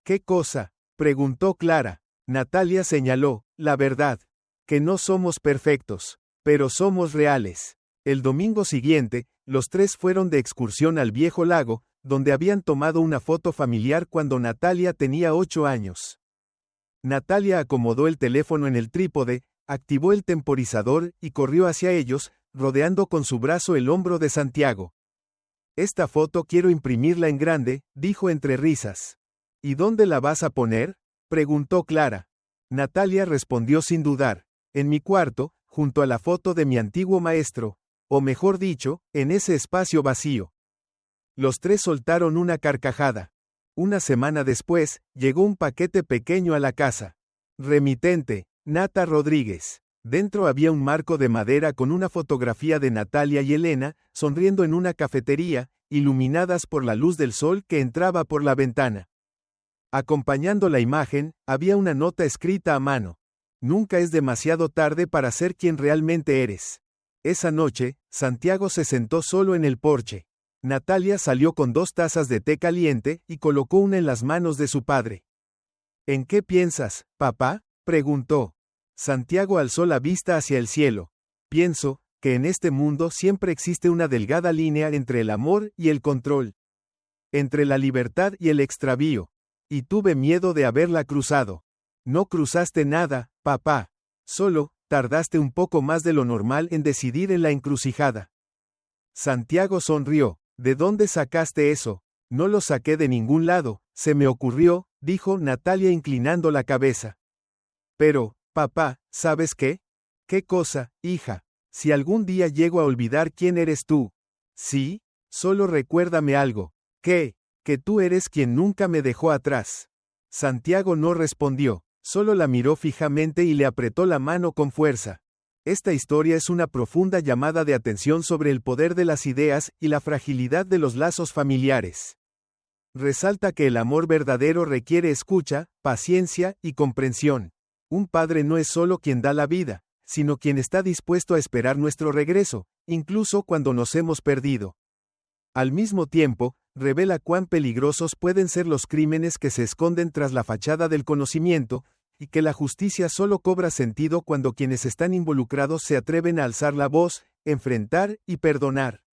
¿Qué cosa?, preguntó Clara. Natalia señaló: la verdad. Que no somos perfectos, pero somos reales. El domingo siguiente, los tres fueron de excursión al viejo lago, donde habían tomado una foto familiar cuando Natalia tenía 8 años. Natalia acomodó el teléfono en el trípode, activó el temporizador y corrió hacia ellos, rodeando con su brazo el hombro de Santiago. Esta foto quiero imprimirla en grande, dijo entre risas. ¿Y dónde la vas a poner?, preguntó Clara. Natalia respondió sin dudar: en mi cuarto, junto a la foto de mi antiguo maestro, o mejor dicho, en ese espacio vacío. Los tres soltaron una carcajada. Una semana después, llegó un paquete pequeño a la casa. Remitente: Nata Rodríguez. Dentro había un marco de madera con una fotografía de Natalia y Elena, sonriendo en una cafetería, iluminadas por la luz del sol que entraba por la ventana. Acompañando la imagen, había una nota escrita a mano. Nunca es demasiado tarde para ser quien realmente eres. Esa noche, Santiago se sentó solo en el porche. Natalia salió con 2 tazas de té caliente y colocó una en las manos de su padre. ¿En qué piensas, papá?, preguntó. Santiago alzó la vista hacia el cielo. Pienso que en este mundo siempre existe una delgada línea entre el amor y el control. Entre la libertad y el extravío. Y tuve miedo de haberla cruzado. No cruzaste nada, papá. Solo, tardaste un poco más de lo normal en decidir en la encrucijada. Santiago sonrió. ¿De dónde sacaste eso? No lo saqué de ningún lado, se me ocurrió, dijo Natalia inclinando la cabeza. Pero, papá, ¿sabes qué? ¿Qué cosa, hija? Si algún día llego a olvidar quién eres tú. Sí, solo recuérdame algo. ¿Qué? Que tú eres quien nunca me dejó atrás. Santiago no respondió, solo la miró fijamente y le apretó la mano con fuerza. Esta historia es una profunda llamada de atención sobre el poder de las ideas y la fragilidad de los lazos familiares. Resalta que el amor verdadero requiere escucha, paciencia y comprensión. Un padre no es solo quien da la vida, sino quien está dispuesto a esperar nuestro regreso, incluso cuando nos hemos perdido. Al mismo tiempo, revela cuán peligrosos pueden ser los crímenes que se esconden tras la fachada del conocimiento, y que la justicia solo cobra sentido cuando quienes están involucrados se atreven a alzar la voz, enfrentar y perdonar.